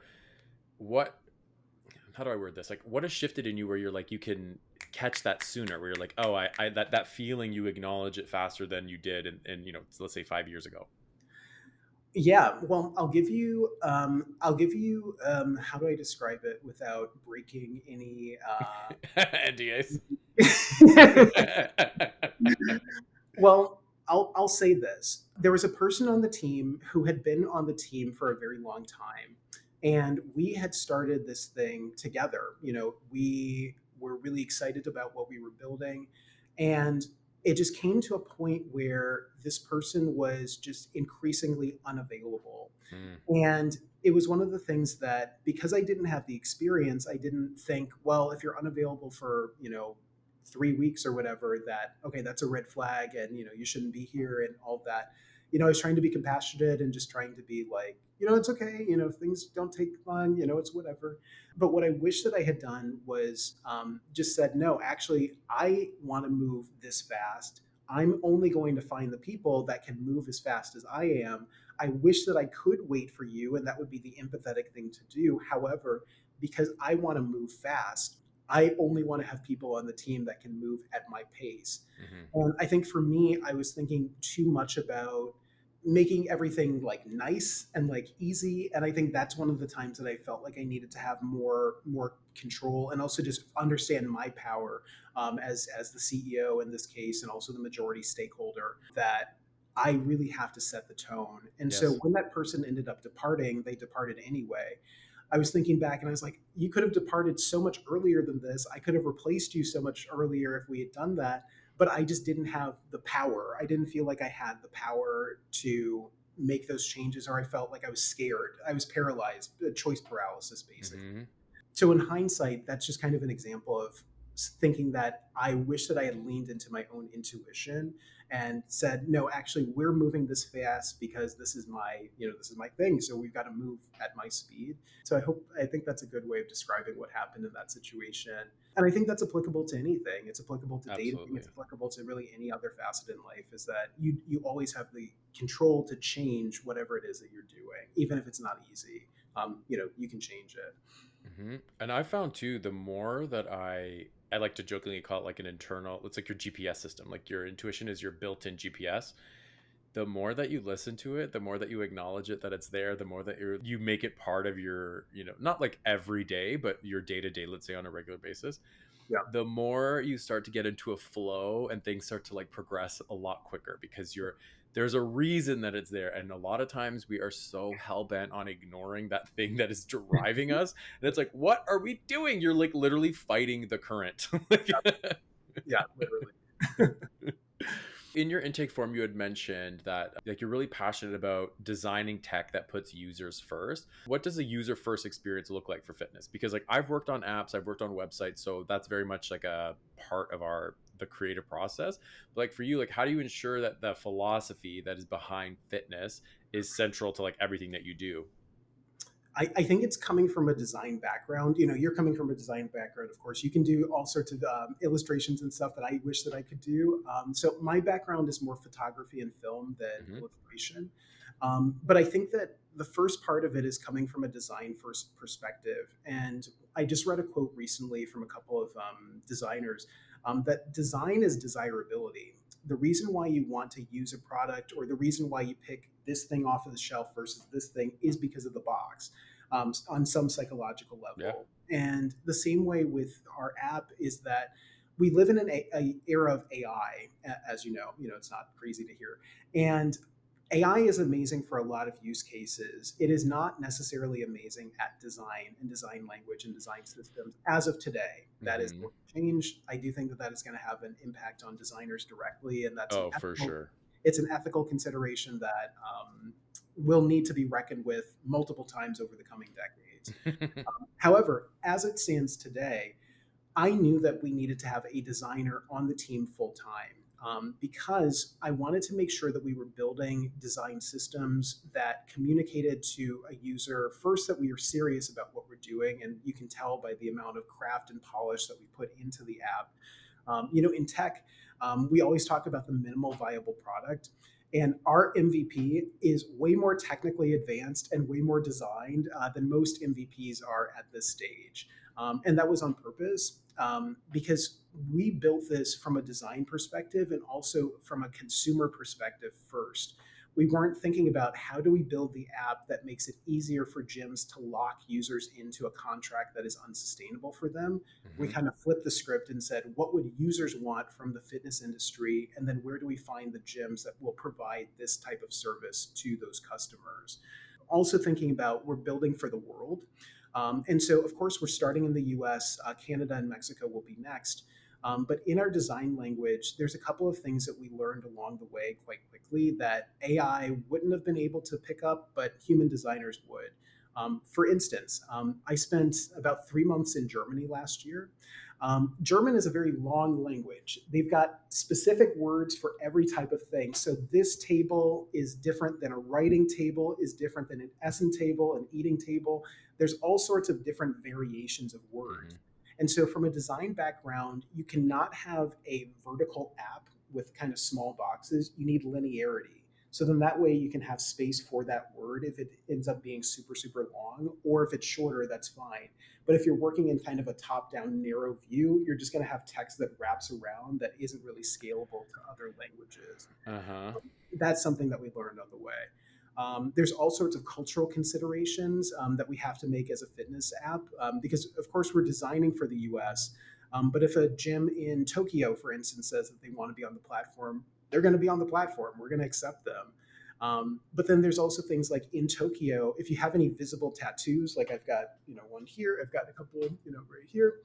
what how do I word this? Like what has shifted in you where you're like you can catch that sooner, where you're like, oh, I that feeling, you acknowledge it faster than you did in let's say 5 years ago. Yeah, well, I'll give you, how do I describe it without breaking any, NDAs. well, I'll say this. There was a person on the team who had been on the team for a very long time, and we had started this thing together. We were really excited about what we were building, and it just came to a point where this person was just increasingly unavailable. Mm, And it was one of the things that, because I didn't have the experience, I didn't think, well, if you're unavailable for, 3 weeks or whatever, that, okay, that's a red flag and, you shouldn't be here and all of that. I was trying to be compassionate and just trying to be like, it's okay. If things don't take long, it's whatever. But what I wish that I had done was just said, no, actually, I want to move this fast. I'm only going to find the people that can move as fast as I am. I wish that I could wait for you, and that would be the empathetic thing to do. However, because I want to move fast, I only want to have people on the team that can move at my pace. hmm. And I think for me, I was thinking too much about making everything like nice and like easy. And I think that's one of the times that I felt like I needed to have more control and also just understand my power, as the CEO in this case, and also the majority stakeholder, that I really have to set the tone. And so Yes. when that person ended up departing, they departed anyway. I was thinking back and I was like, you could have departed so much earlier than this. I could have replaced you so much earlier if we had done that. But I just didn't have the power. I didn't feel like I had the power to make those changes, or I felt like I was scared. I was paralyzed, choice paralysis, basically. Hmm. So in hindsight, that's just kind of an example of thinking that I wish that I had leaned into my own intuition and said, no, actually, we're moving this fast because this is my thing. So we've got to move at my speed. So I think that's a good way of describing what happened in that situation. And I think that's applicable to anything. It's applicable to dating. It's Absolutely. applicable to really any other facet in life, is that you always have the control to change whatever it is that you're doing, even if it's not easy. You can change it. And I found too, the more that I like to jokingly call it like an internal, it's like your GPS system. Like your intuition is your built-in GPS. The more that you listen to it, the more that you acknowledge it, that it's there, the more that you make it part of your, not like every day, but your day to day, let's say on a regular basis, Yeah. the more you start to get into a flow and things start to like progress a lot quicker, because there's a reason that it's there. And a lot of times we are so hell-bent on ignoring that thing that is driving us, and it's like, what are we doing? You're like literally fighting the current. Yeah, literally. In your intake form, you had mentioned that like you're really passionate about designing tech that puts users first. What does a user first experience look like for fitness? Because like I've worked on apps, I've worked on websites, so that's very much like a part of the creative process. But like for you, like how do you ensure that the philosophy that is behind fitness is central to like everything that you do? I think it's coming from a design background. You're coming from a design background, of course. You can do all sorts of illustrations and stuff that I wish that I could do. So my background is more photography and film than Hmm. illustration. But I think that the first part of it is coming from a design first perspective. And I just read a quote recently from a couple of designers, that design is desirability. The reason why you want to use a product, or the reason why you pick this thing off of the shelf versus this thing, is because of the box, on some psychological Yeah. level. And the same way with our app is that we live in an era of AI, as you know. It's not crazy to hear. And AI is amazing for a lot of use cases. It is not necessarily amazing at design and design language and design systems as of today. That is Hmm. going to change. I do think that that is going to have an impact on designers directly, and that's Oh, for sure. an ethical consideration that will need to be reckoned with multiple times over the coming decades. However, as it stands today, I knew that we needed to have a designer on the team full time, because I wanted to make sure that we were building design systems that communicated to a user first that we are serious about what we're doing. And you can tell by the amount of craft and polish that we put into the app. In tech, we always talk about the minimal viable product. And our MVP is way more technically advanced and way more designed than most MVPs are at this stage. And that was on purpose. because we built this from a design perspective and also from a consumer perspective first. We weren't thinking about how do we build the app that makes it easier for gyms to lock users into a contract that is unsustainable for them. We Hmm. kind of flipped the script and said, what would users want from the fitness industry? And then where do we find the gyms that will provide this type of service to those customers? Also, thinking about we're building for the world. And so, of course, we're starting in the US, Canada, and Mexico will be next. But in our design language, there's a couple of things that we learned along the way quite quickly that AI wouldn't have been able to pick up, but human designers would. For instance, I spent about 3 months in Germany last year. German is a very long language. They've got specific words for every type of thing. So this table is different than a writing table, is different than an essen table, an eating table. There's all sorts of different variations of Hmm. words. And so, from a design background, you cannot have a vertical app with kind of small boxes. You need linearity. So then that way you can have space for that word if it ends up being super, super long, or if it's shorter, that's fine. But if you're working in kind of a top down narrow view, you're just going to have text that wraps around that isn't really scalable to other languages. Uh-huh. That's something that we learned on the way. There's all sorts of cultural considerations that we have to make as a fitness app because, of course, we're designing for the US. But if a gym in Tokyo, for instance, says that they want to be on the platform, they're going to be on the platform. We're going to accept them. But then there's also things like in Tokyo, if you have any visible tattoos, like I've got, one here, I've got a couple, right here.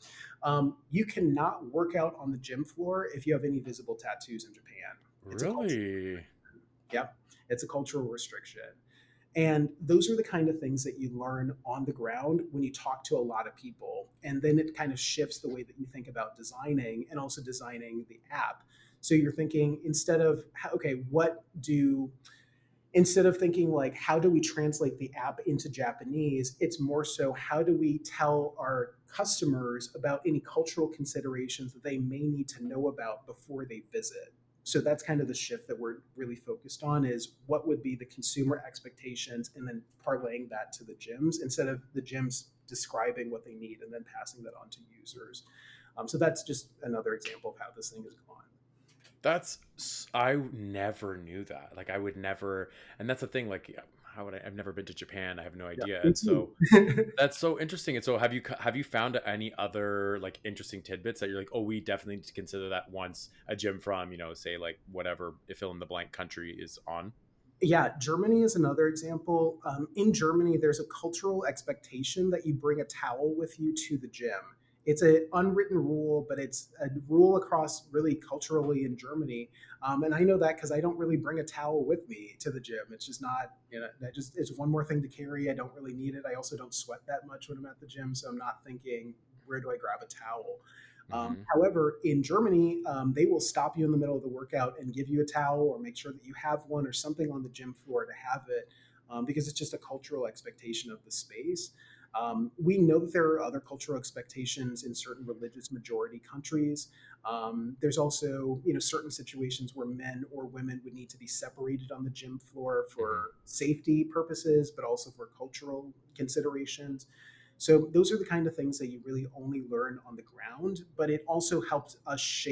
You cannot work out on the gym floor if you have any visible tattoos in Japan. It's a cultural, Really? yep, it's a cultural restriction. And those are the kind of things that you learn on the ground when you talk to a lot of people. And then it kind of shifts the way that you think about designing and also designing the app. So you're thinking okay, instead of thinking like, how do we translate the app into Japanese? It's more so, how do we tell our customers about any cultural considerations that they may need to know about before they visit? So that's kind of the shift that we're really focused on is what would be the consumer expectations and then parlaying that to the gyms instead of the gyms describing what they need and then passing that on to users. So that's just another example of how this thing has gone. I never knew that. Like I would never, and that's the thing. Like, how would I've never been to Japan. I have no Yeah, idea. me And too. so that's so interesting. And so have you found any other like interesting tidbits that you're like, oh, we definitely need to consider that once a gym from say like whatever fill in the blank country is on. Yeah, Germany is another example. In Germany, there's a cultural expectation that you bring a towel with you to the gym. It's an unwritten rule, but it's a rule across really culturally in Germany. And I know that because I don't really bring a towel with me to the gym. It's just not, it's one more thing to carry. I don't really need it. I also don't sweat that much when I'm at the gym. So I'm not thinking, where do I grab a towel? Hmm. However, in Germany, they will stop you in the middle of the workout and give you a towel or make sure that you have one or something on the gym floor to have it because it's just a cultural expectation of the space. We know that there are other cultural expectations in certain religious majority countries. There's also, certain situations where men or women would need to be separated on the gym floor Hmm. for safety purposes, but also for cultural considerations. So those are the kind of things that you really only learn on the ground, but it also helped us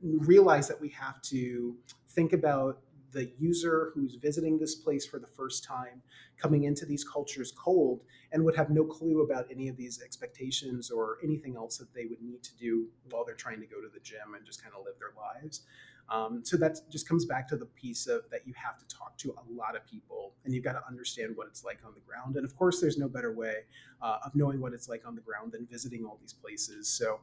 realize that we have to think about the user who's visiting this place for the first time, coming into these cultures cold, and would have no clue about any of these expectations or anything else that they would need to do while they're trying to go to the gym and just kind of live their lives. So that just comes back to the piece of that you have to talk to a lot of people and you've got to understand what it's like on the ground. And of course, there's no better way of knowing what it's like on the ground than visiting all these places. So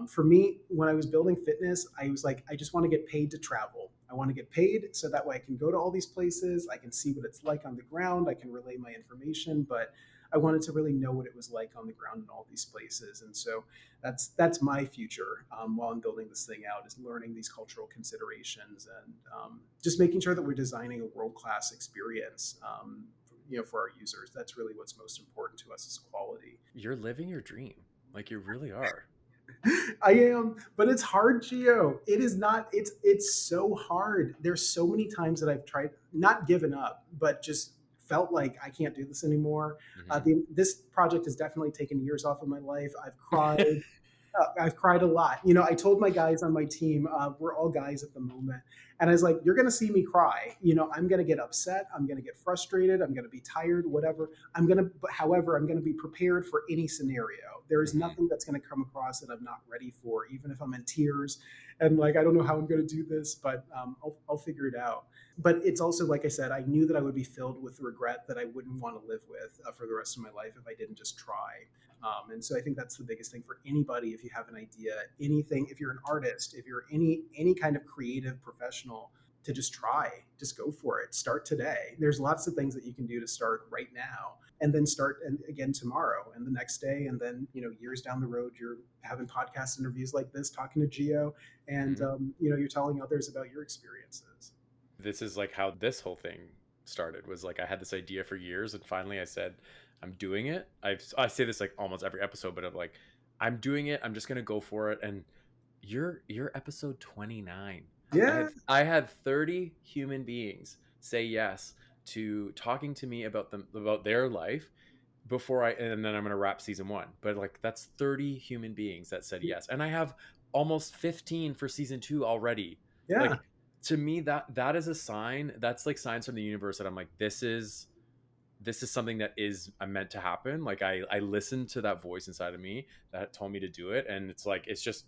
for me, when I was building fitness, I was like, I just want to get paid to travel. I want to get paid so that way I can go to all these places. I can see what it's like on the ground. I can relay my information, but I wanted to really know what it was like on the ground in all these places. And so that's my future while I'm building this thing out is learning these cultural considerations and just making sure that we're designing a world class experience. For our users, that's really what's most important to us is quality. You're living your dream. Like you really are. I am, but it's hard, Geo. It is not. It's so hard. There's so many times that I've tried, not given up, but just felt like I can't do this anymore. Hmm. This project has definitely taken years off of my life. I've cried. I've cried a lot. I told my guys on my team, we're all guys at the moment, and I was like, "You're going to see me cry. I'm going to get upset. I'm going to get frustrated. I'm going to be tired. Whatever. However, I'm going to be prepared for any scenario. There is Hmm. nothing that's going to come across that I'm not ready for, even if I'm in tears and like I don't know how I'm going to do this, but I'll figure it out." But it's also like I said, I knew that I would be filled with regret that I wouldn't want to live with for the rest of my life if I didn't just try. And so I think that's the biggest thing for anybody. If you have an idea, anything, if you're an artist, if you're any kind of creative professional, to just try, just go for it. Start today. There's lots of things that you can do to start right now, and then start and again tomorrow and the next day, and then years down the road, you're having podcast interviews like this, talking to Geo, and Hmm. you're telling others about your experiences. This is like how this whole thing started. Was like I had this idea for years, and finally I said, I'm doing it. I say this like almost every episode, but I'm like, I'm doing it. I'm just gonna go for it. And you're episode 29. Yeah, I had 30 human beings say yes to talking to me about their life before and then I'm gonna wrap season one. But like that's 30 human beings that said yes, and I have almost 15 for season two already. yeah. Like to me, that is a sign. That's like signs from the universe that I'm like, this is something that is meant to happen. Like I listened to that voice inside of me that told me to do it, and it's like it's just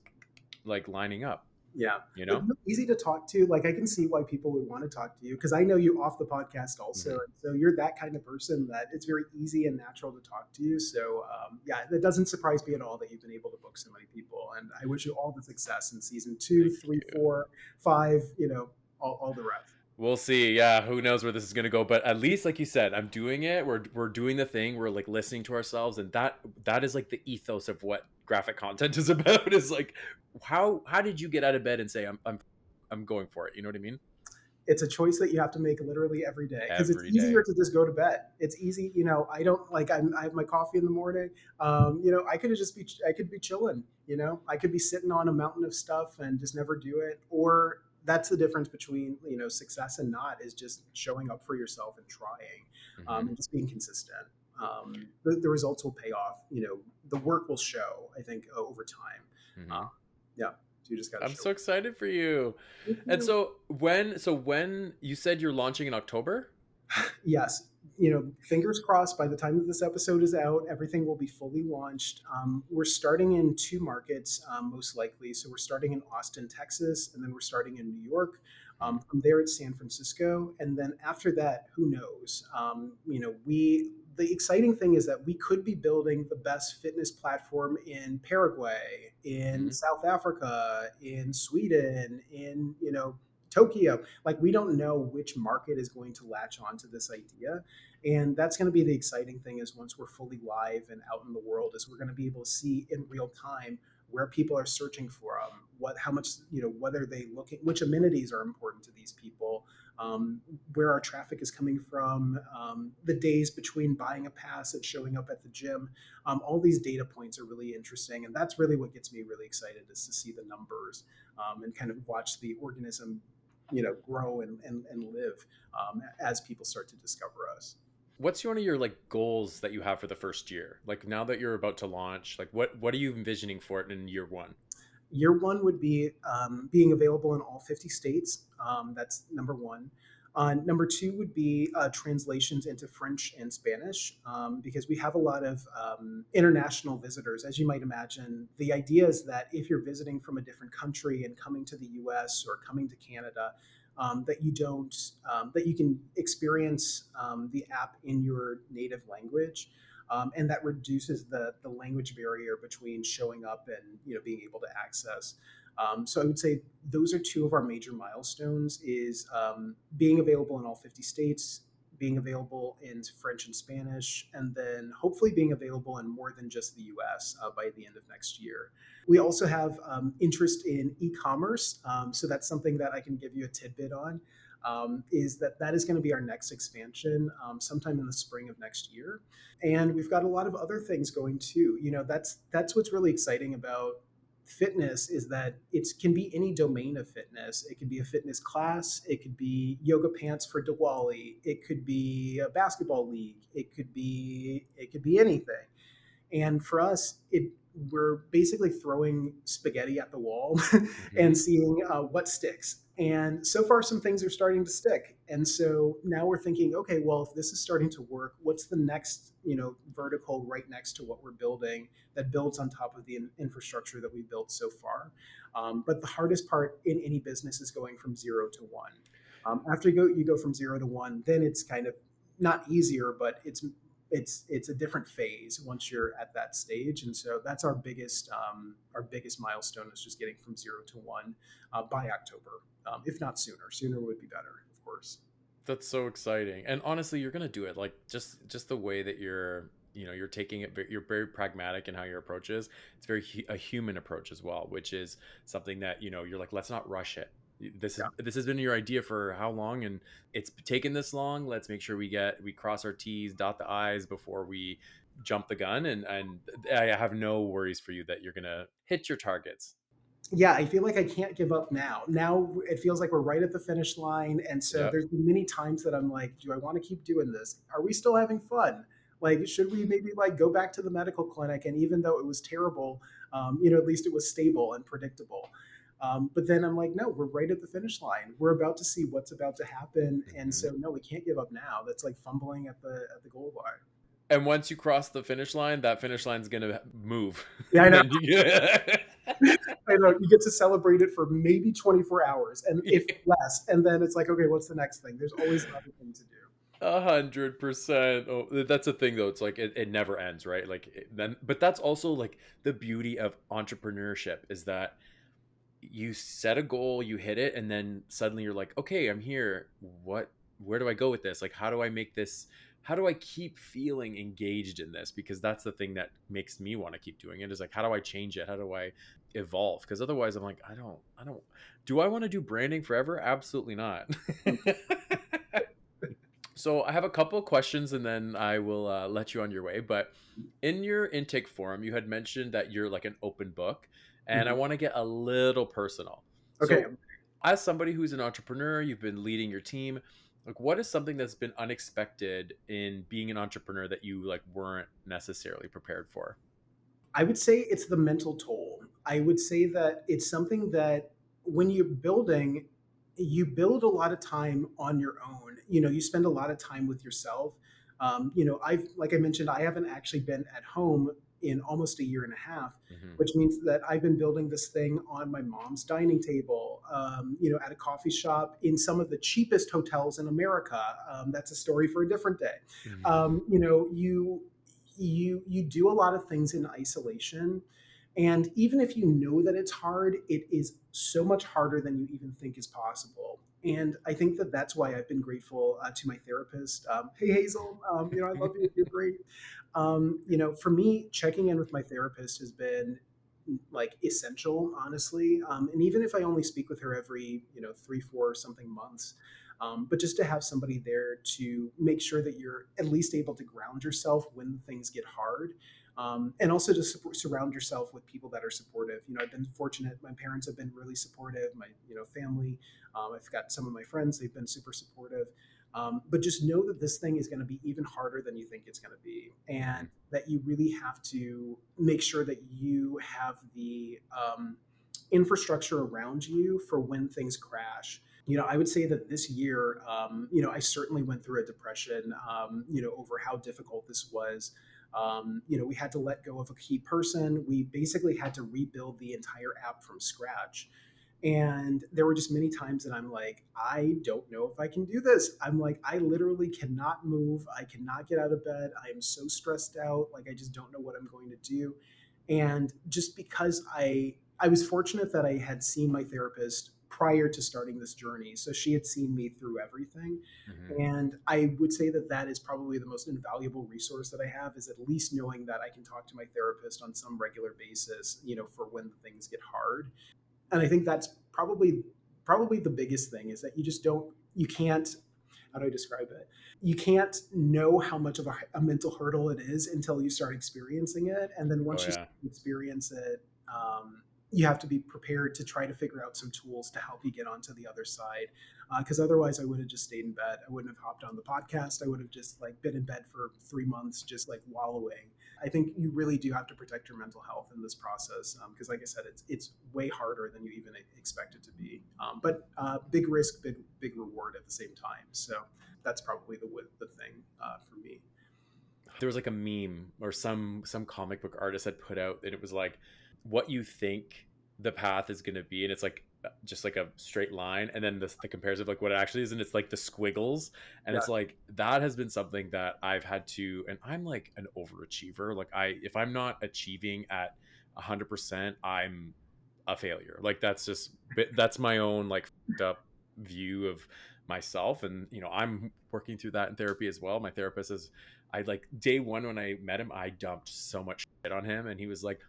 like lining up, Yeah. you But know. you're easy to talk to. Like I can see why people would want to talk to you because I know you off the podcast also. Hmm. And so you're that kind of person that it's very easy and natural to talk to you. So yeah, it doesn't surprise me at all that you've been able to book so many people. And I wish you all the success in season two, Thank three, you. 4, 5, all the rest. We'll see. Yeah, who knows where this is gonna go? But at least, like you said, I'm doing it. We're doing the thing. We're like listening to ourselves, and that is like the ethos of what graphic content is about. Is like how did you get out of bed and say I'm going for it? You know what I mean? It's a choice that you have to make literally every day because it's Every easier day. to just go to bed. It's easy, I don't like I have my coffee in the morning. I could be chilling. I could be sitting on a mountain of stuff and just never do it. Or that's the difference between success and not, is just showing up for yourself and trying, Hmm. and just being consistent. The results will pay off. The work will show. I think over time. Hmm. Uh, yeah, so you just got to I'm show so excited for you. And up. so when you said you're launching in October. Yes, fingers crossed by the time that this episode is out, everything will be fully launched. We're starting in two markets, most likely. So we're starting in Austin, Texas, and then we're starting in New York. Hmm. From there, it's San Francisco. And then after that, who knows? The exciting thing is that we could be building the best fitness platform in Paraguay, in Hmm. South Africa, in Sweden, in Tokyo. Like we don't know which market is going to latch onto this idea, and that's going to be the exciting thing, is once we're fully live and out in the world, is we're going to be able to see in real time where people are searching for what how much whether they look at which amenities are important to these people, um, where our traffic is coming from, the days between buying a pass and showing up at the gym. All these data points are really interesting, and that's really what gets me really excited, is to see the numbers, and kind of watch the organism grow and live, as people start to discover us. What's one of your like goals that you have for the first year? Like now that you're about to launch, like what are you envisioning for it in year one? Year one would be being available in all 50 states. That's number one. Number two would be translations into French and Spanish, because we have a lot of international visitors. As you might imagine, the idea is that if you're visiting from a different country and coming to the US or coming to Canada, that you don't that you can experience the app in your native language, and that reduces the language barrier between showing up and being able to access. So I would say those are two of our major milestones: is being available in all 50 states, being available in French and Spanish, and then hopefully being available in more than just the US by the end of next year. We also have interest in e-commerce, so that's something that I can give you a tidbit on. Is that is going to be our next expansion, sometime in the spring of next year, and we've got a lot of other things going too. That's what's really exciting about fitness, is that it can be any domain of fitness. It could be a fitness class, it could be yoga pants for Diwali, it could be a basketball league, it could be anything. And for us, we're basically throwing spaghetti at the wall Hmm. and seeing what sticks. And so far, some things are starting to stick. And so now we're thinking, okay, well, if this is starting to work, what's the next, vertical right next to what we're building that builds on top of the infrastructure that we built so far? But the hardest part in any business is going from zero to one. After you go from zero to one, then it's kind of not easier, but it's a different phase once you're at that stage. And so that's our biggest milestone is just getting from zero to one by October, if not sooner. Sooner would be better, of course. That's so exciting. And honestly, you're gonna do it. Like just the way that you're taking it. You're very pragmatic in how your approach is. It's very a human approach as well, which is something that you're like, let's not rush it. Yeah. This has been your idea for how long, and it's taken this long. Let's make sure we cross our T's, dot the I's before we jump the gun. And I have no worries for you that you're gonna hit your targets. Yeah, I feel like I can't give up now. Now it feels like we're right at the finish line. And so Yep. there's been many times that I'm like, do I want to keep doing this? Are we still having fun? Like, should we maybe like go back to the medical clinic? And even though it was terrible, at least it was stable and predictable. But then I'm like, no, we're right at the finish line. We're about to see what's about to happen. And Hmm. so no, we can't give up now. That's like fumbling at the goal line. And once you cross the finish line, that finish line's gonna move, Yeah, I and know. then you. I know you get to celebrate it for maybe 24 hours and if less. And then it's like, okay, what's the next thing? There's always another thing to do. 100%. Oh, that's a thing though. It's like it never ends, right? Like then, but that's also like the beauty of entrepreneurship is that you set a goal, you hit it, and then suddenly you're like, okay, I'm here. Where do I go with this? Like, how do I make this? How do I keep feeling engaged in this? Because that's the thing that makes me want to keep doing it. Is like, how do I change it? How do I evolve? Because otherwise, I'm like, I don't. Do I want to do branding forever? Absolutely not. So I have a couple of questions and then I will let you on your way. But in your intake forum, you had mentioned that you're like an open book, and I Mhm. want to get a little personal. Okay. So, as somebody who's an entrepreneur, you've been leading your team. Like, what is something that's been unexpected in being an entrepreneur that you like weren't necessarily prepared for? I would say it's the mental toll. I would say that it's something that when you're building, you build a lot of time on your own. You spend a lot of time with yourself. Like I mentioned, I haven't actually been at home in almost a year and a half, Hmm. which means that I've been building this thing on my mom's dining table, at a coffee shop in some of the cheapest hotels in America. That's a story for a different day. You do a lot of things in isolation, and even if you know that it's hard, it is so much harder than you even think is possible. And I think that that's why I've been grateful to my therapist. Hey Hazel, I love you, you're great. For me, checking in with my therapist has been like essential, honestly. And even if I only speak with her every 3 4 something months, but just to have somebody there to make sure that you're at least able to ground yourself when things get hard. And also to surround yourself with people that are supportive. I've been fortunate. My parents have been really supportive. My family. I've got some of my friends. They've been super supportive. But just know that this thing is going to be even harder than you think it's going to be, and Hmm. that you really have to make sure that you have the infrastructure around you for when things crash. I would say that this year, I certainly went through a depression, over how difficult this was. We had to let go of a key person. We basically had to rebuild the entire app from scratch. And there were just many times that I'm like, I don't know if I can do this. I'm like, I literally cannot move. I cannot get out of bed. I am so stressed out. Like, I just don't know what I'm going to do. And just because I was fortunate that I had seen my therapist prior to starting this journey. So she had seen me through everything. Hmm. And I would say that that is probably the most invaluable resource that I have, is at least knowing that I can talk to my therapist on some regular basis, for when things get hard. And I think that's probably the biggest thing, is that you can't, how do I describe it? You can't know how much of a mental hurdle it is until you start experiencing it. And then Oh once you yeah. experience it, you have to be prepared to try to figure out some tools to help you get onto the other side. Because otherwise, I would have just stayed in bed. I wouldn't have hopped on the podcast. I would have just like been in bed for 3 months, just like wallowing. I think you really do have to protect your mental health in this process because, like I said, it's way harder than you even expect it to be. But big risk, big reward at the same time. So that's probably the thing for me. There was like a meme or some comic book artist had put out, and it was like what you think the path is going to be, and it's like just like a straight line, and then the comparison of like what it actually is, and it's like the squiggles. And Yeah, it's like that has been something that I've had to, and I'm like an overachiever. Like if I'm not achieving at 100%, I'm a failure. Like that's my own like fucked up view of myself. And I'm working through that in therapy as well. My therapist is, I like day one when I met him, I dumped so much shit on him, and he was like,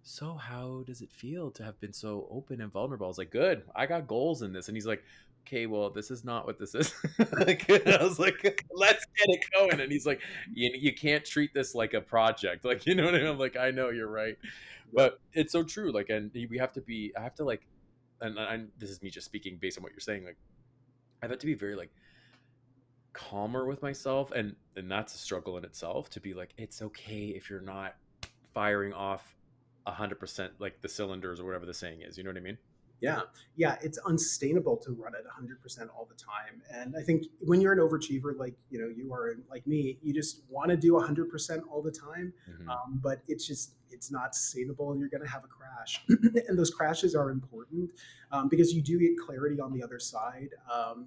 so how does it feel to have been so open and vulnerable? I was like, good, I got goals in this. And he's like, okay, well, this is not what this is. Like, I was like, let's get it going. And he's like, you can't treat this like a project. Like, you know what I mean? I'm like, I know, you're right. yeah, But it's so true. Like, and we have to be, I have to like, and this is me just speaking based on what you're saying. Like, I've had to be very like calmer with myself, and that's a struggle in itself, to be like, it's okay if you're not firing off 100% like the cylinders or whatever the saying is, you know what I mean? yeah, yeah. It's unsustainable to run at 100% all the time. And I think when you're an overachiever, like you are, like me, you just want to do 100% all the time. Hmm. But it's not sustainable, and you're going to have a crash. And those crashes are important because you do get clarity on the other side.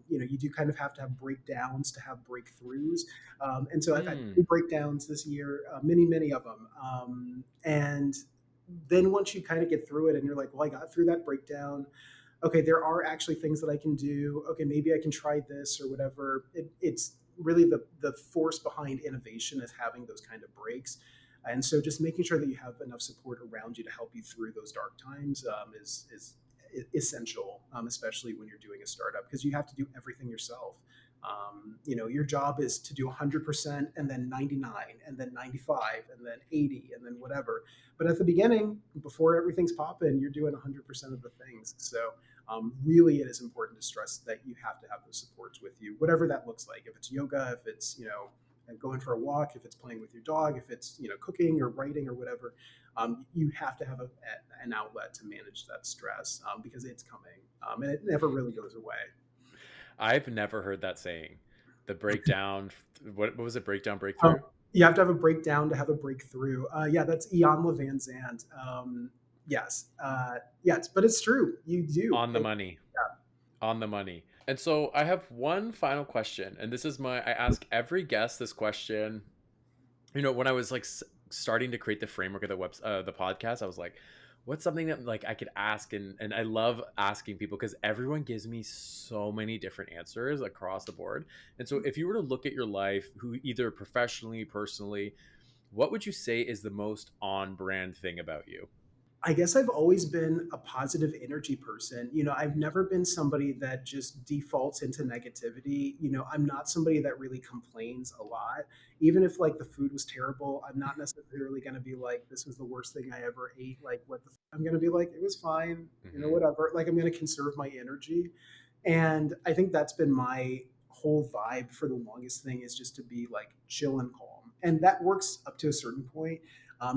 You do kind of have to have breakdowns to have breakthroughs. And so I've had Mm. many breakdowns this year, many of them. And then once you kind of get through it and you're like, well, I got through that breakdown. Okay, there are actually things that I can do. Okay, maybe I can try this or whatever. It's really the force behind innovation is having those kind of breaks. And so just making sure that you have enough support around you to help you through those dark times is essential, especially when you're doing a startup, because you have to do everything yourself. Your job is to do 100% and then 99 and then 95 and then 80 and then whatever. But at the beginning, before everything's popping, you're doing 100% of the things. So really, it is important to stress that you have to have those supports with you, whatever that looks like. If it's yoga, if it's going for a walk, if it's playing with your dog, if it's cooking or writing or whatever, you have to have an outlet to manage that stress because it's coming and it never really goes away. I've never heard that saying. The breakdown, what was it? Breakdown, Um, breakthrough? you have to have a breakdown to have a breakthrough. Yeah, that's Ian Van Zandt. Yes, yes, but it's true. You do. On the money. On the money. And so I have one final question, and this is I ask every guest this question. When I was like starting to create the framework of the podcast, I was like, what's something that like I could ask? And I love asking people because everyone gives me so many different answers across the board. And so if you were to look at your life, who either professionally, personally, what would you say is the most on brand thing about you? I guess I've always been a positive energy person. I've never been somebody that just defaults into negativity. I'm not somebody that really complains a lot. Even if like the food was terrible, I'm not necessarily going to be like, this was the worst thing I ever ate. Like, I'm going to be like, it was fine, Hmm. whatever. Like, I'm going to conserve my energy. And I think that's been my whole vibe for the longest thing, is just to be like chill and calm. And that works up to a certain point.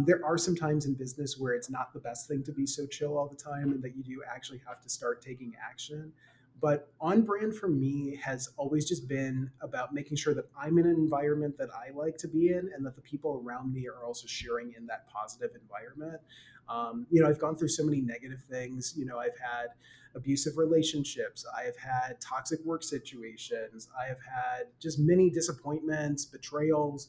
There are some times in business where it's not the best thing to be so chill all the time and that you do actually have to start taking action. But on brand for me has always just been about making sure that I'm in an environment that I like to be in and that the people around me are also sharing in that positive environment. I've gone through so many negative things. I've had abusive relationships, I have had toxic work situations, I have had just many disappointments, betrayals,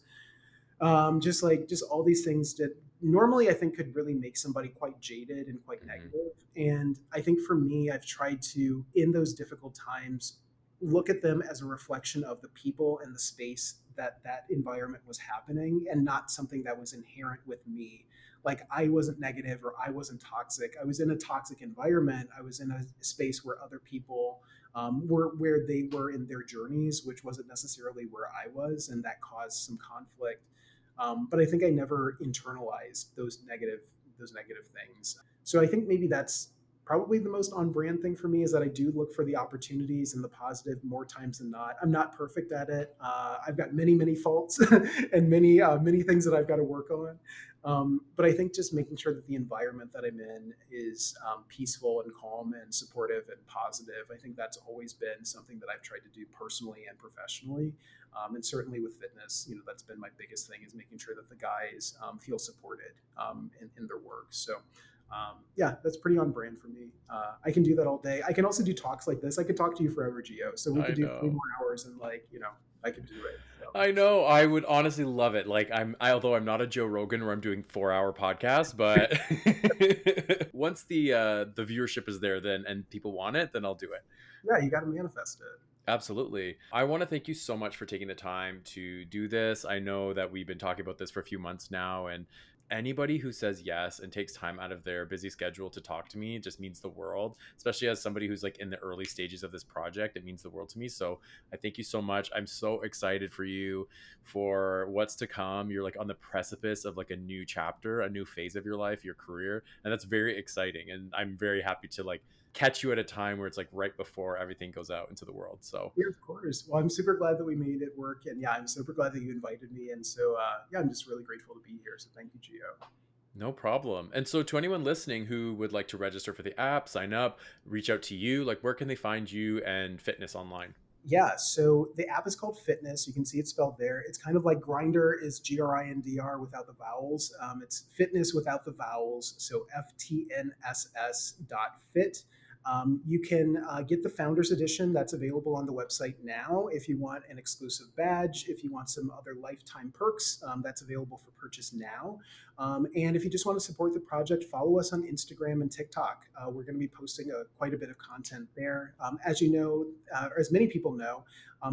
just all these things that normally I think could really make somebody quite jaded and quite Hmm. negative. And I think for me, I've tried to, in those difficult times, look at them as a reflection of the people and the space that environment was happening, and not something that was inherent with me. Like, I wasn't negative or I wasn't toxic. I was in a toxic environment. I was in a space where other people were where they were in their journeys, which wasn't necessarily where I was, and that caused some conflict. But I think I never internalized those negative things. So I think maybe that's Probably the most on brand thing for me is that I do look for the opportunities and the positive more times than not. I'm not perfect at it. I've got many faults and many things that I've got to work on. But I think just making sure that the environment that I'm in is peaceful and calm and supportive and positive. I think that's always been something that I've tried to do personally and professionally. And certainly with fitness, that's been my biggest thing, is making sure that the guys feel supported in their work. So yeah, that's pretty on brand for me. I can do that all day. I can also do talks like this. I could talk to you forever, Gio. So we I could do three know. more hours, and I could do it. So I know. I would honestly love it. Like although I'm not a Joe Rogan where I'm doing 4-hour podcasts, but once the viewership is there, then and people want it, then I'll do it. yeah, you got to manifest it. Absolutely. I want to thank you so much for taking the time to do this. I know that we've been talking about this for a few months now, and anybody who says yes and takes time out of their busy schedule to talk to me just means the world, especially as somebody who's like in the early stages of this project. It means the world to me. So I thank you so much. I'm so excited for you, for what's to come. You're like on the precipice of like a new chapter, a new phase of your life, your career, and that's very exciting. And I'm very happy to like catch you at a time where it's like right before everything goes out into the world. So Yeah, of course. Well, I'm super glad that we made it work, and yeah, I'm super glad that you invited me. And so yeah, I'm just really grateful to be here. So thank you, Gio. no problem. And so to anyone listening who would like to register for the app, sign up, reach out to you, like where can they find you and fitness online? Yeah, so the app is called Fitness. You can see it spelled there. It's kind of like Grinder is Grindr without the vowels. It's Fitness without the vowels. So ftnss.fit. You can get the Founders Edition that's available on the website now. If you want an exclusive badge, if you want some other lifetime perks, that's available for purchase now. And if you just want to support the project, follow us on Instagram and TikTok. We're going to be posting quite a bit of content there. As you know, or as many people know,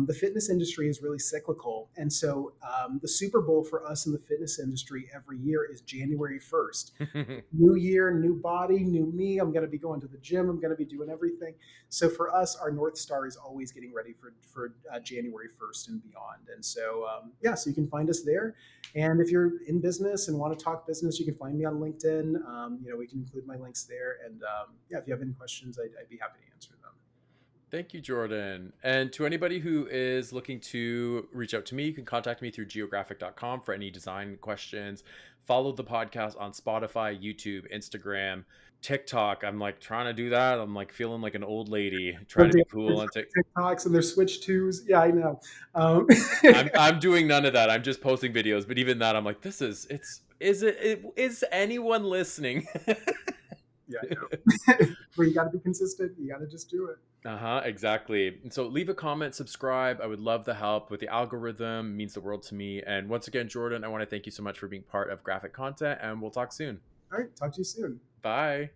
the fitness industry is really cyclical. And so the Super Bowl for us in the fitness industry every year is January 1st. New year, new body, new me. I'm going to be going to the gym. I'm going to be doing everything. So for us, our North Star is always getting ready for January 1st and beyond. And so, yeah, so you can find us there. And if you're in business and want to talk business, you can find me on LinkedIn. We can include my links there. And yeah, if you have any questions, I'd be happy to answer them. Thank you, Jordan. And to anybody who is looking to reach out to me, you can contact me through geographic.com for any design questions. Follow the podcast on Spotify, YouTube, Instagram, TikTok. I'm like trying to do that. I'm like feeling like an old lady trying to be cool on TikTok. TikToks and their Switch twos. Yeah, I know. I'm doing none of that. I'm just posting videos, but even that I'm like, this is is anyone listening? Yeah, I know. Where you got to be consistent. You got to just do it. Exactly. And so leave a comment, subscribe. I would love the help with the algorithm. It means the world to me. And once again, Jordan, I want to thank you so much for being part of Graphic Content, and we'll talk soon. All right. Talk to you soon. Bye.